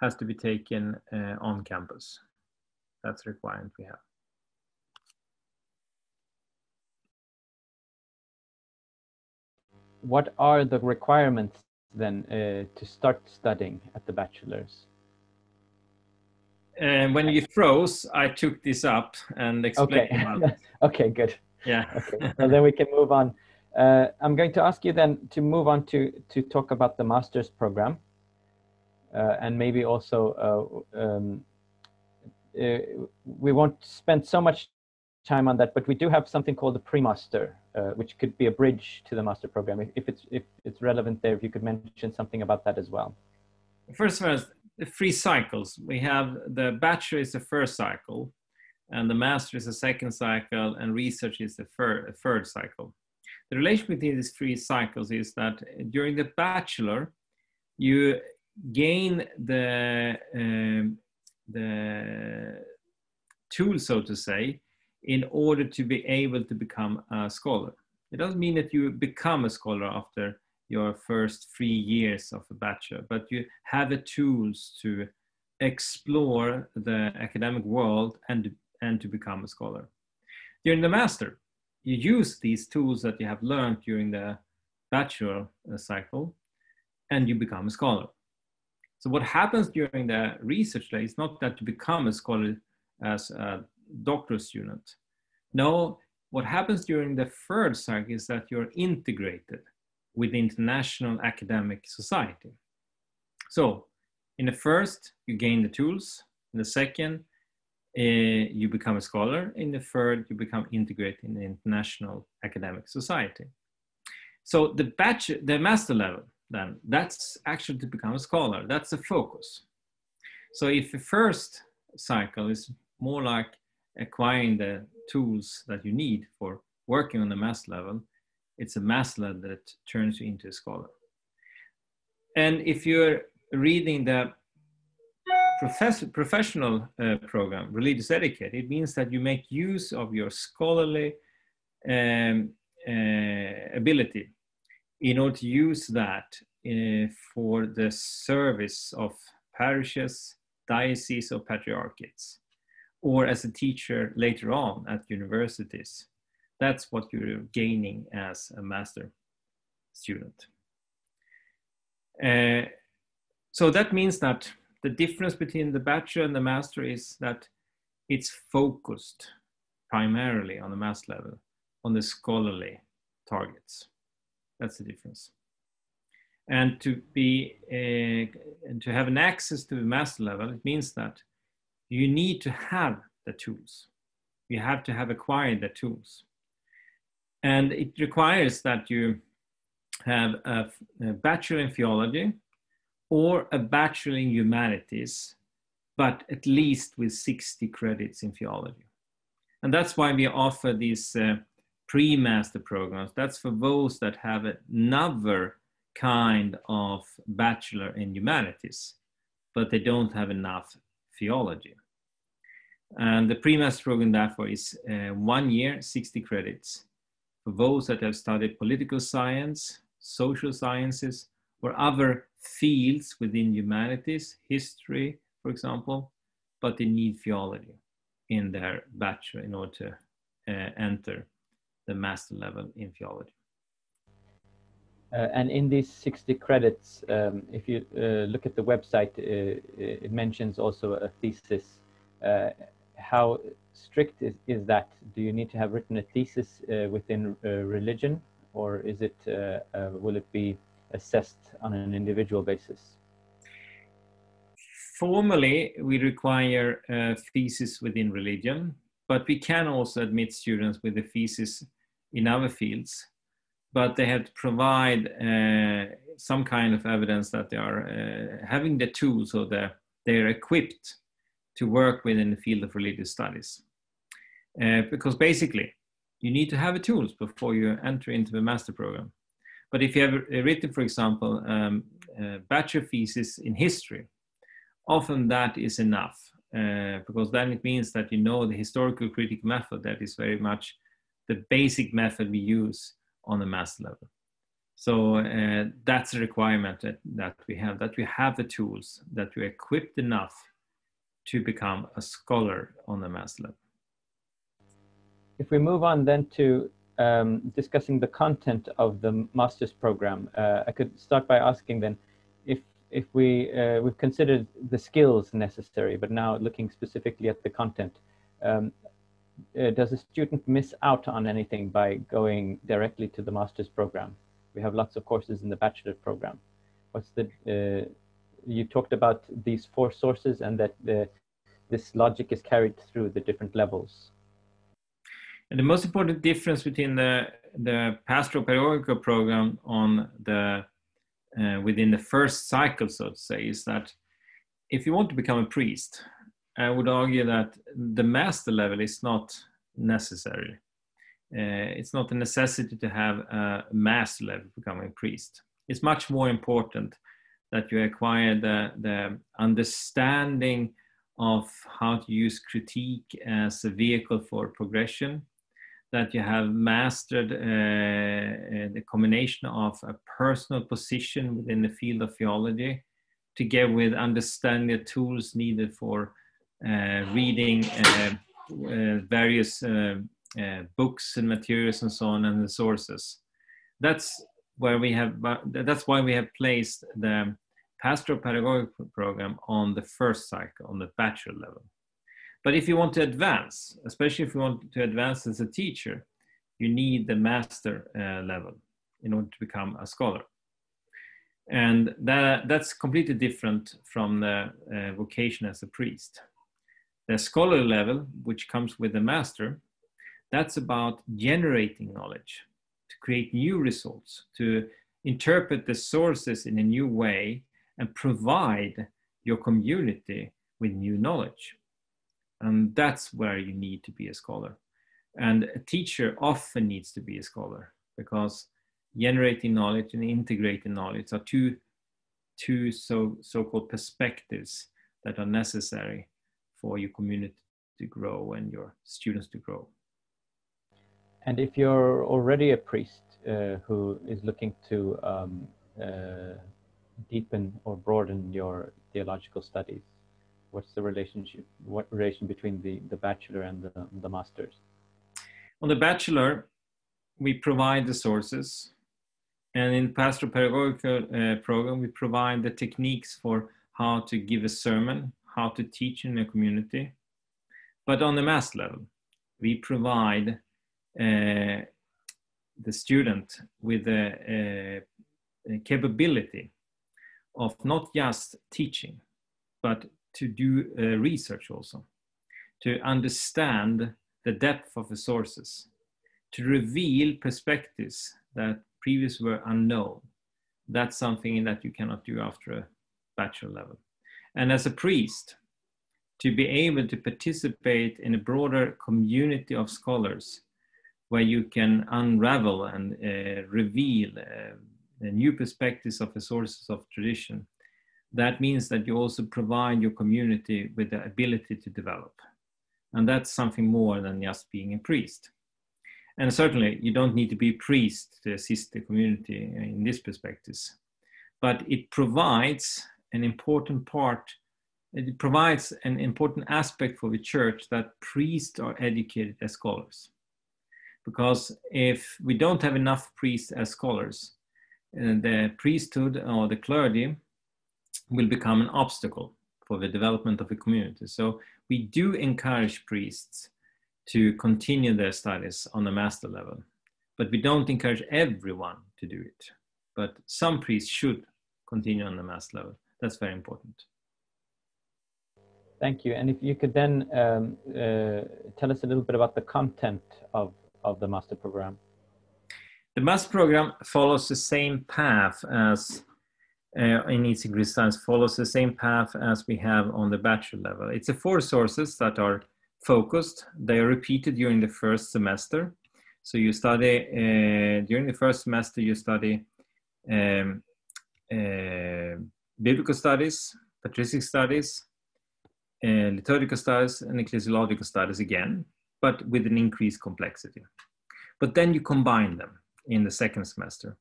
has to be taken on campus. That's a requirement we have. What are the requirements then to start studying at the bachelor's? When you froze, I took this up and explained. Okay. Okay, good. Yeah. Okay. Well, then we can move on. I'm going to ask you then to move on to talk about the master's program, and maybe also we won't spend so much time on that, but we do have something called the pre-master, which could be a bridge to the master program. If it's relevant there, if you could mention something about that as well. First of all, the 3 cycles. We have the bachelor is the first cycle, and the master is the second cycle, and research is the third cycle. The relation between these 3 cycles is that during the bachelor, you gain the tool, so to say, in order to be able to become a scholar. It doesn't mean that you become a scholar after your first 3 years of a bachelor, but you have the tools to explore the academic world and to become a scholar. During the master, you use these tools that you have learned during the bachelor cycle, and you become a scholar. So what happens during the research day is not that you become a scholar as a doctoral student. No, what happens during the third cycle is that you're integrated with the international academic society. So in the first, you gain the tools. In the second, you become a scholar. In the third, you become integrated in the international academic society. So the master level, then, that's actually to become a scholar. That's the focus. So if the first cycle is more like acquiring the tools that you need for working on the master level, it's a master level that turns you into a scholar. And if you're reading the professional program, Religious Educator, it means that you make use of your scholarly ability in order to use that for the service of parishes, dioceses, or patriarchates, or as a teacher later on at universities. That's what you're gaining as a master student. So that means that the difference between the bachelor and the master is that it's focused primarily on the master level, on the scholarly targets. That's the difference. And to have an access to the master level, it means that you need to have the tools. You have to have acquired the tools. And it requires that you have a bachelor in theology or a bachelor in humanities, but at least with 60 credits in theology. And that's why we offer these pre-master programs. That's for those that have another kind of bachelor in humanities, but they don't have enough theology. And the pre-master program, therefore, is 1 year, 60 credits for those that have studied political science, social sciences, or other fields within humanities, history, for example, but they need theology in their bachelor in order to enter the master level in theology. And in these 60 credits, if you look at the website, it mentions also a thesis. How strict is that? Do you need to have written a thesis within religion, or is it will it be assessed on an individual basis? Formally, we require a thesis within religion, but we can also admit students with a thesis in other fields. But they have to provide some kind of evidence that they are having the tools, so that they are equipped to work within the field of religious studies. Because basically, you need to have the tools before you enter into the master program. But if you have written, for example, a bachelor thesis in history, often that is enough, because then it means that you know the historical critical method that is very much the basic method we use on the master level. So that's a requirement that we have the tools, that we're equipped enough to become a scholar on the master level. If we move on then to discussing the content of the master's program, I could start by asking then, if we've considered the skills necessary, but now looking specifically at the content, does a student miss out on anything by going directly to the master's program? We have lots of courses in the bachelor program. What's the, you talked about these 4 sources and that this logic is carried through the different levels. And the most important difference between the Pastoral-Pedagogical program on the within the first cycle, so to say, is that if you want to become a priest, I would argue that the master level is not necessary. It's not a necessity to have a master level becoming a priest. It's much more important that you acquire the understanding of how to use critique as a vehicle for progression, that you have mastered the combination of a personal position within the field of theology, together with understanding the tools needed for reading various books and materials and so on, and the sources. That's why we have placed the Pastoral-Pedagogical program on the first cycle, on the bachelor level. But if you want to advance, especially if you want to advance as a teacher, you need the master level in order to become a scholar. And that's completely different from the vocation as a priest. The scholar level, which comes with the master, that's about generating knowledge, to create new results, to interpret the sources in a new way and provide your community with new knowledge. And that's where you need to be a scholar. And a teacher often needs to be a scholar, because generating knowledge and integrating knowledge are two so-called perspectives that are necessary for your community to grow and your students to grow. And if you're already a priest who is looking to deepen or broaden your theological studies, what's the relationship? What relation between the bachelor and the masters? On the bachelor, we provide the sources, and in Pastoral-Pedagogical program, we provide the techniques for how to give a sermon, how to teach in a community. But on the master level, we provide the student with a capability of not just teaching, but to do research also, to understand the depth of the sources, to reveal perspectives that previously were unknown. That's something that you cannot do after a bachelor level. And as a priest, to be able to participate in a broader community of scholars where you can unravel and reveal the new perspectives of the sources of tradition, that means that you also provide your community with the ability to develop. And that's something more than just being a priest. And certainly you don't need to be a priest to assist the community in these perspectives, but it provides an important part. It provides an important aspect for the church that priests are educated as scholars. Because if we don't have enough priests as scholars, the priesthood or the clergy will become an obstacle for the development of a community. So we do encourage priests to continue their studies on the master level, but we don't encourage everyone to do it. But some priests should continue on the master level. That's very important. Thank you. And if you could then tell us a little bit about the content of the master program. The master program follows the same path as in Eastern Christian Studies, follows the same path as we have on the bachelor level. It's 4 sources that are focused. They are repeated during the first semester. So you study, during the first semester, you study biblical studies, patristic studies, liturgical studies, and ecclesiological studies again, but with an increased complexity. But then you combine them in the second semester,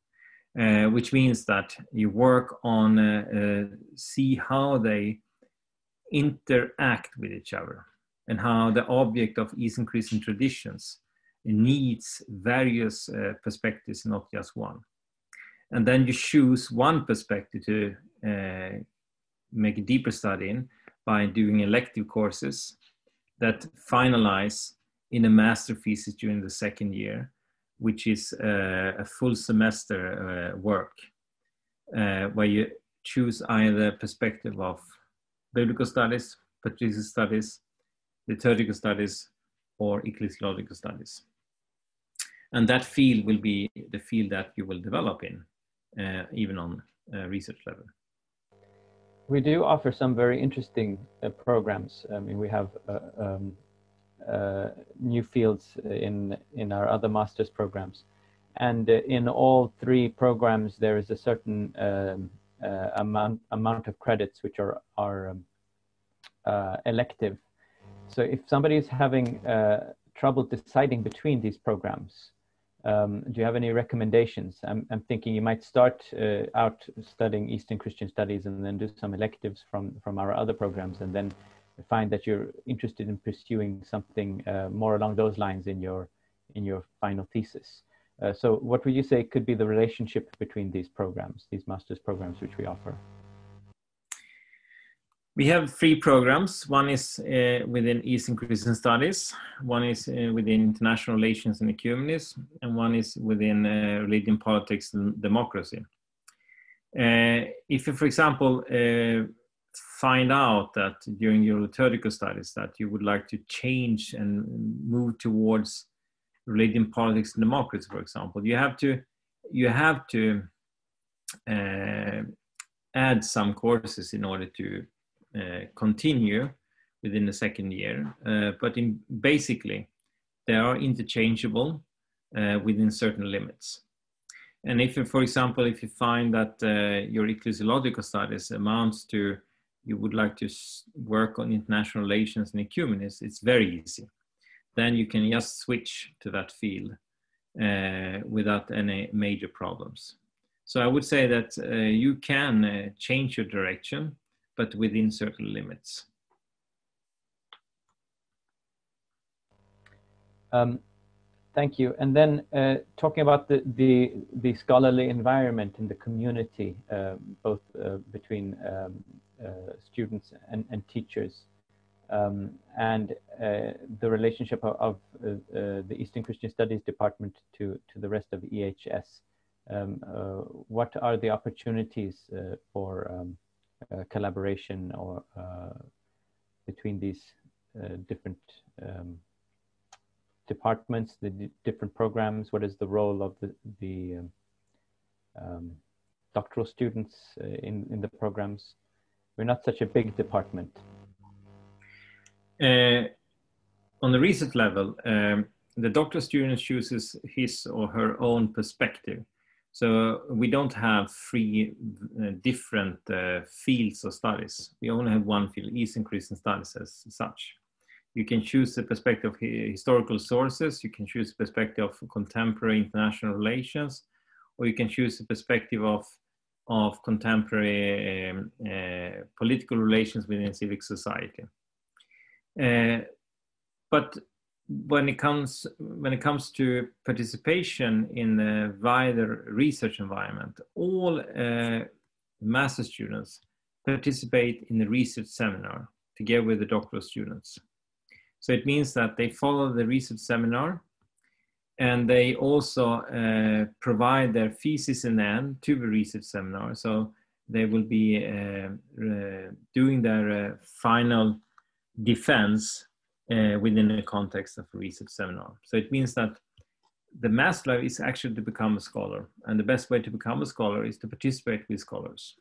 which means that you work on see how they interact with each other and how the object of Eastern Christian traditions needs various perspectives, not just one. And then you choose one perspective to make a deeper study in by doing elective courses that finalize in a master thesis during the second year, which is a full semester work, where you choose either perspective of biblical studies, patristic studies, liturgical studies, or ecclesiological studies. And that field will be the field that you will develop in, even on research level. We do offer some very interesting programs. I mean, we have new fields in our other master's programs. And in all 3 programs, there is a certain amount of credits which are elective. So if somebody is having trouble deciding between these programs, do you have any recommendations? I'm thinking you might start out studying Eastern Christian Studies and then do some electives from our other programs, and then find that you're interested in pursuing something more along those lines in your final thesis. So what would you say could be the relationship between these programs, these master's programs which we offer? We have 3 programs. One is within Eastern Christian Studies, one is within International Relations and Ecumenism, and one is within Religion, Politics, and Democracy. If you, for example, find out that during your liturgical studies that you would like to change and move towards religion, politics, and democracy, for example, you have to add some courses in order to continue within the second year, but basically they are interchangeable within certain limits. And if you, for example, if you find that your ecclesiological studies amounts to, you would like to work on international relations and ecumenism, it's very easy. Then you can just switch to that field without any major problems. So I would say that you can change your direction, but within certain limits. Thank you. And then talking about the scholarly environment in the community, both between students and teachers, and the relationship of the Eastern Christian Studies Department to the rest of EHS. What are the opportunities for collaboration or between these different departments, the different programs? What is the role of the doctoral students in the programs? We're not such a big department. On the research level, the doctoral student chooses his or her own perspective. So we don't have 3 different fields of studies. We only have one field, Eastern Christian Studies as such. You can choose the perspective of historical sources, you can choose the perspective of contemporary international relations, or you can choose the perspective of contemporary political relations within civic society. But when it comes to participation in a wider research environment, all master students participate in the research seminar together with the doctoral students. So it means that they follow the research seminar, and they also provide their thesis in the end to the research seminar. So they will be doing their final defense within the context of a research seminar. So it means that the master level is actually to become a scholar, and the best way to become a scholar is to participate with scholars.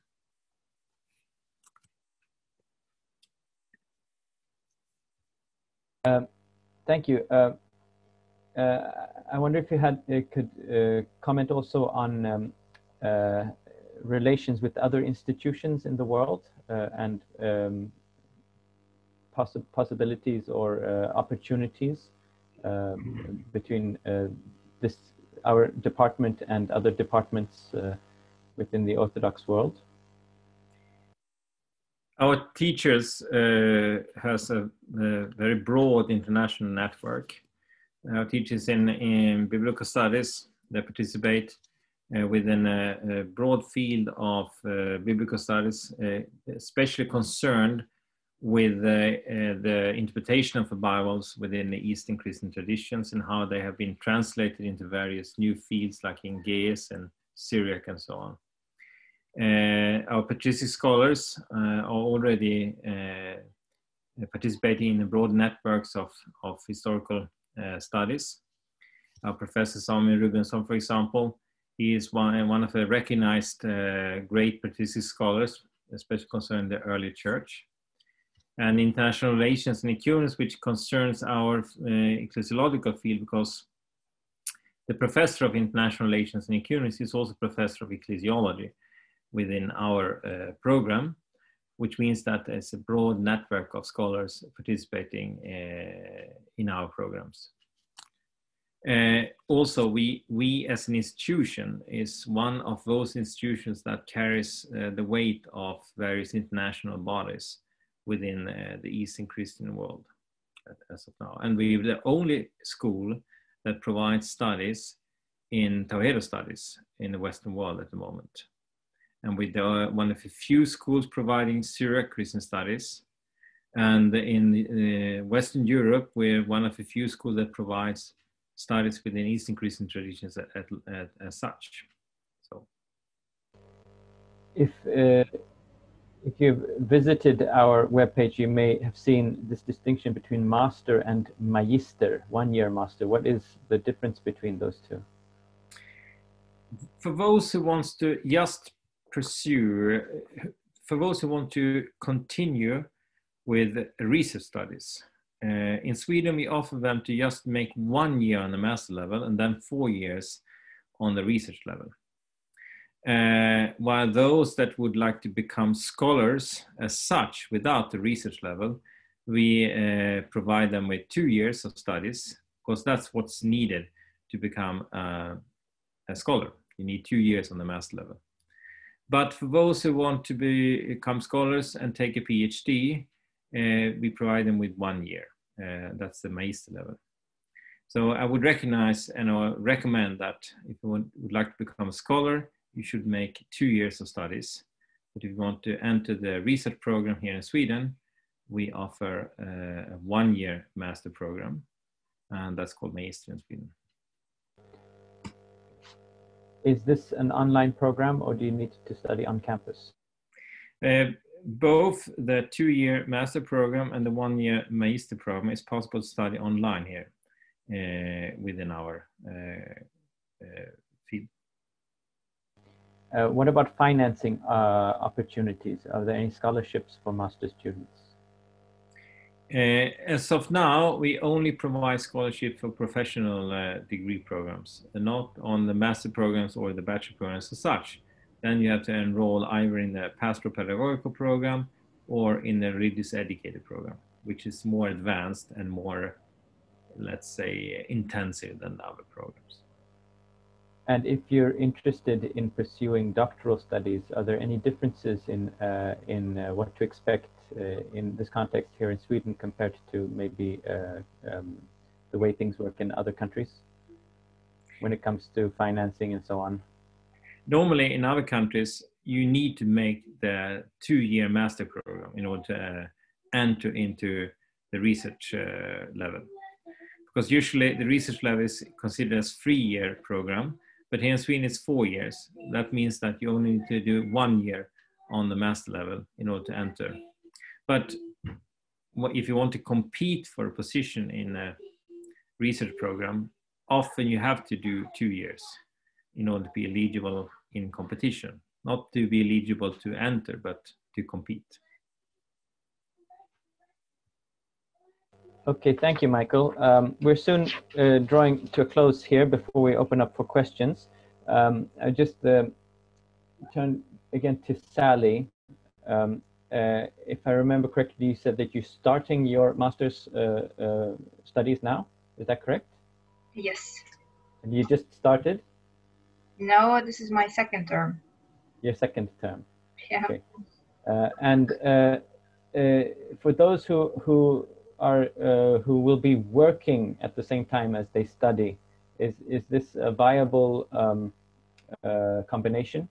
Thank you. I wonder if you could comment also on relations with other institutions in the world and possibilities or opportunities between our department and other departments within the Orthodox world. Our teachers has a very broad international network. Our teachers in biblical studies, they participate within a broad field of biblical studies, especially concerned with the interpretation of the Bibles within the Eastern Christian traditions and how they have been translated into various new fields like EHS and Syriac and so on. Our patristic scholars are already participating in broad networks of historical studies. Our Professor Samuel Rubensson, for example, he is one of the recognized great patristic scholars, especially concerning the early church. And international relations and ecumenism, which concerns our ecclesiological field, because the professor of international relations and ecumenism is also professor of ecclesiology within our program, which means that there's a broad network of scholars participating in our programs. Also, we as an institution is one of those institutions that carries the weight of various international bodies within the Eastern Christian world as of now. And we're the only school that provides studies in Tawhid studies in the Western world at the moment. And we're one of the few schools providing Syriac Christian studies. And in Western Europe, we're one of the few schools that provides studies within Eastern Christian traditions as such. So, if you've visited our webpage, you may have seen this distinction between master and magister, one-year master. What is the difference between those two? For those who wants to just pursue, for those who want to continue with research studies, in Sweden, we offer them to just make 1 year on the master level and then 4 years on the research level. While those that would like to become scholars as such without the research level, we provide them with 2 years of studies, because that's what's needed to become a scholar. You need 2 years on the master level. But for those who want to become scholars and take a PhD, we provide them with 1 year. That's the magister level. So I would recognize and recommend that if you would like to become a scholar, you should make 2 years of studies. But if you want to enter the research program here in Sweden, we offer a 1 year master program, and that's called Magister in Sweden. Is this an online program, or do you need to study on campus? Both the 2 year master program and the 1 year magister program is possible to study online here within our field. What about financing opportunities? Are there any scholarships for master students? As of now, we only provide scholarship for professional degree programs, and not on the master programs or the bachelor programs as such. Then you have to enroll either in the Pastoral-Pedagogical program or in the religious educator program, which is more advanced and more, let's say, intensive than the other programs. And if you're interested in pursuing doctoral studies, are there any differences in what to expect in this context here in Sweden compared to maybe the way things work in other countries when it comes to financing and so on? Normally in other countries, you need to make the 2-year master program in order to enter into the research level. Because usually the research level is considered as 3-year program, but here in Sweden it's 4 years. That means that you only need to do 1 year on the master level in order to enter. But if you want to compete for a position in a research program, often you have to do 2 years in order to be eligible in competition. Not to be eligible to enter, but to compete. Okay, thank you, Michael. We're soon drawing to a close here before we open up for questions. I just turn again to Sally. If I remember correctly, you said that you're starting your master's studies now. Is that correct? Yes. And you just started? No, this is my second term. Your second term. Yeah. Okay. And for those who will be working at the same time as they study, is this a viable combination?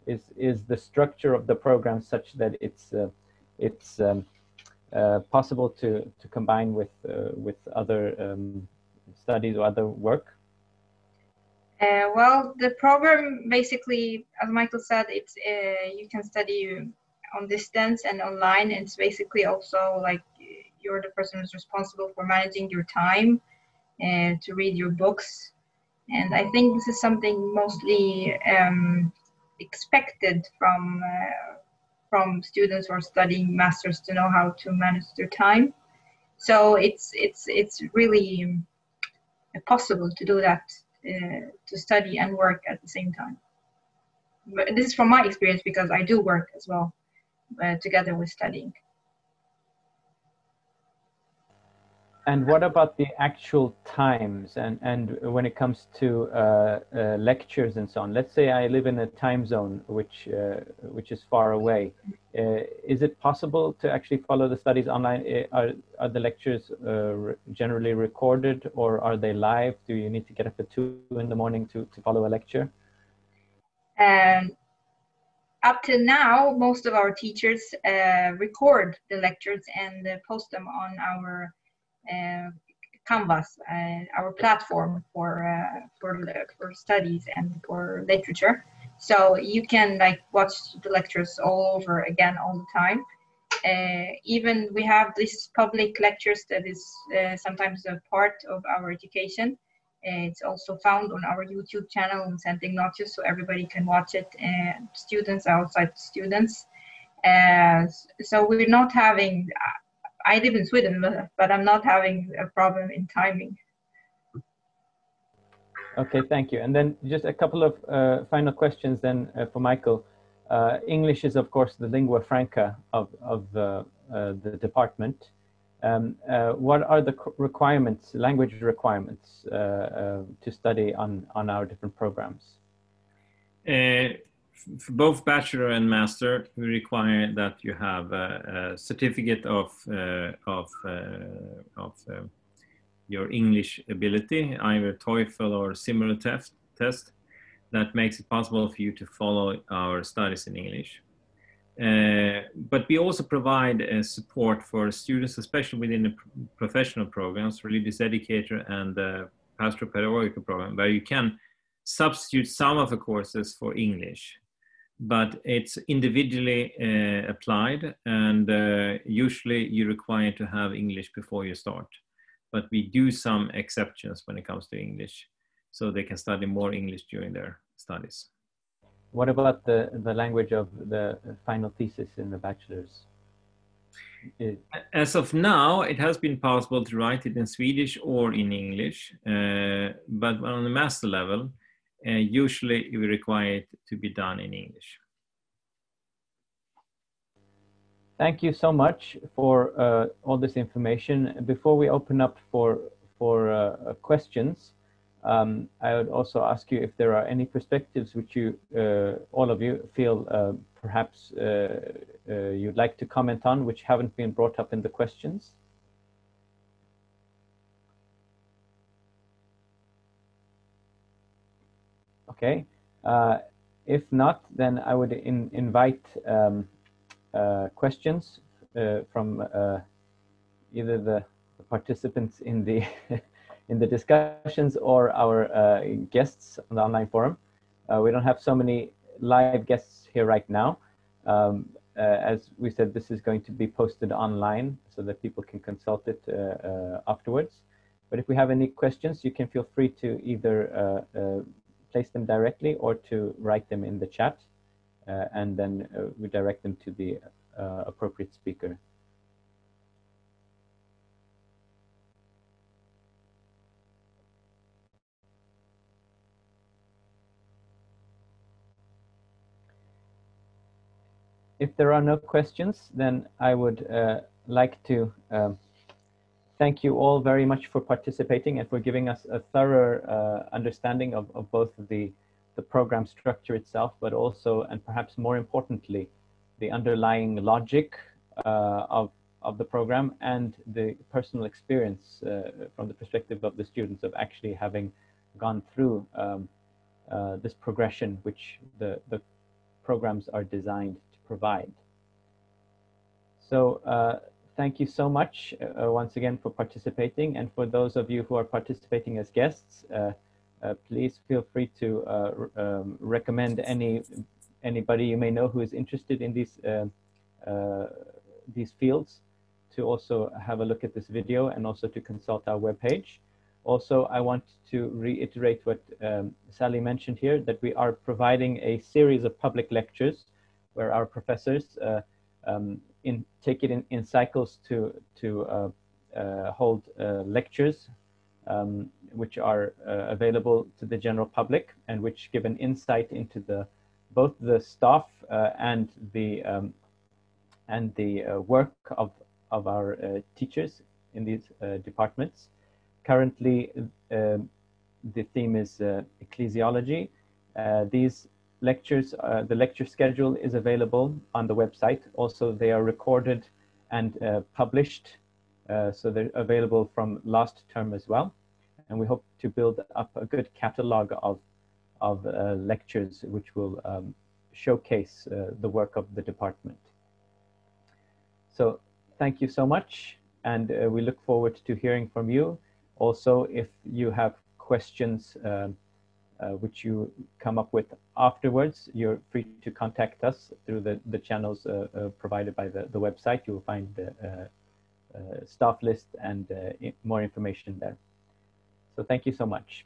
Is the structure of the program such that it's possible to combine with other studies or other work? Well, the program basically, as Michael said, it's you can study on distance and online. It's basically also like you're the person who's responsible for managing your time and to read your books. And I think this is something mostly expected from students who are studying masters to know how to manage their time. So it's really possible to do that, to study and work at the same time. But this is from my experience because I do work as well together with studying. And what about the actual times and when it comes to lectures and so on? Let's say I live in a time zone which is far away. Is it possible to actually follow the studies online? Are the lectures generally recorded, or are they live? Do you need to get up at 2 in the morning to follow a lecture? Up to now, most of our teachers record the lectures and post them on our Canvas, our platform for studies and for literature. So you can like watch the lectures all over again all the time. Even we have these public lectures that is sometimes a part of our education. It's also found on our YouTube channel in St. Ignatius, so everybody can watch it, and students, outside students. So we're not having, I live in Sweden, but I'm not having a problem in timing. Okay, thank you. And then just a couple of final questions then for Michael. English is, of course, the lingua franca of the department. What are the requirements, language requirements to study on our different programs? For both bachelor and master, we require that you have a certificate of your English ability, either TOEFL or similar test that makes it possible for you to follow our studies in English. But we also provide support for students, especially within the professional programs, Religious Educator and the Pastoral-Pedagogical program, where you can substitute some of the courses for English, but it's individually applied, and usually you're required to have English before you start. But we do some exceptions when it comes to English, so they can study more English during their studies. What about the language of the final thesis in the bachelor's? As of now, it has been possible to write it in Swedish or in English, but on the master level, usually we require it to be done in English. Thank you so much for all this information. Before we open up for questions, I would also ask you if there are any perspectives which you, all of you, feel perhaps you'd like to comment on, which haven't been brought up in the questions. Okay. If not, then I would invite questions from either the participants in the in the discussions or our guests on the online forum. We don't have so many live guests here right now. As we said, this is going to be posted online so that people can consult it afterwards. But if we have any questions, you can feel free to either place them directly or to write them in the chat, and then we direct them to the appropriate speaker. If there are no questions, then I would like to thank you all very much for participating and for giving us a thorough understanding of both the program structure itself, but also, and perhaps more importantly, the underlying logic of the program and the personal experience from the perspective of the students of actually having gone through this progression which the programs are designed to provide. So thank you so much once again for participating, and for those of you who are participating as guests, please feel free to recommend anybody you may know who is interested in these fields to also have a look at this video and also to consult our webpage. Also, I want to reiterate what Sally mentioned here, that we are providing a series of public lectures where our professors take it in cycles to hold lectures which are available to the general public and which give an insight into both the staff and the work of our teachers in these departments. Currently, the theme is ecclesiology. These lectures, the lecture schedule is available on the website. Also, they are recorded and published, so they're available from last term as well. And we hope to build up a good catalog of lectures which will showcase the work of the department. So thank you so much, and we look forward to hearing from you. Also, if you have questions which you come up with afterwards, you're free to contact us through the channels provided by the website. You will find the staff list and more information there. So thank you so much.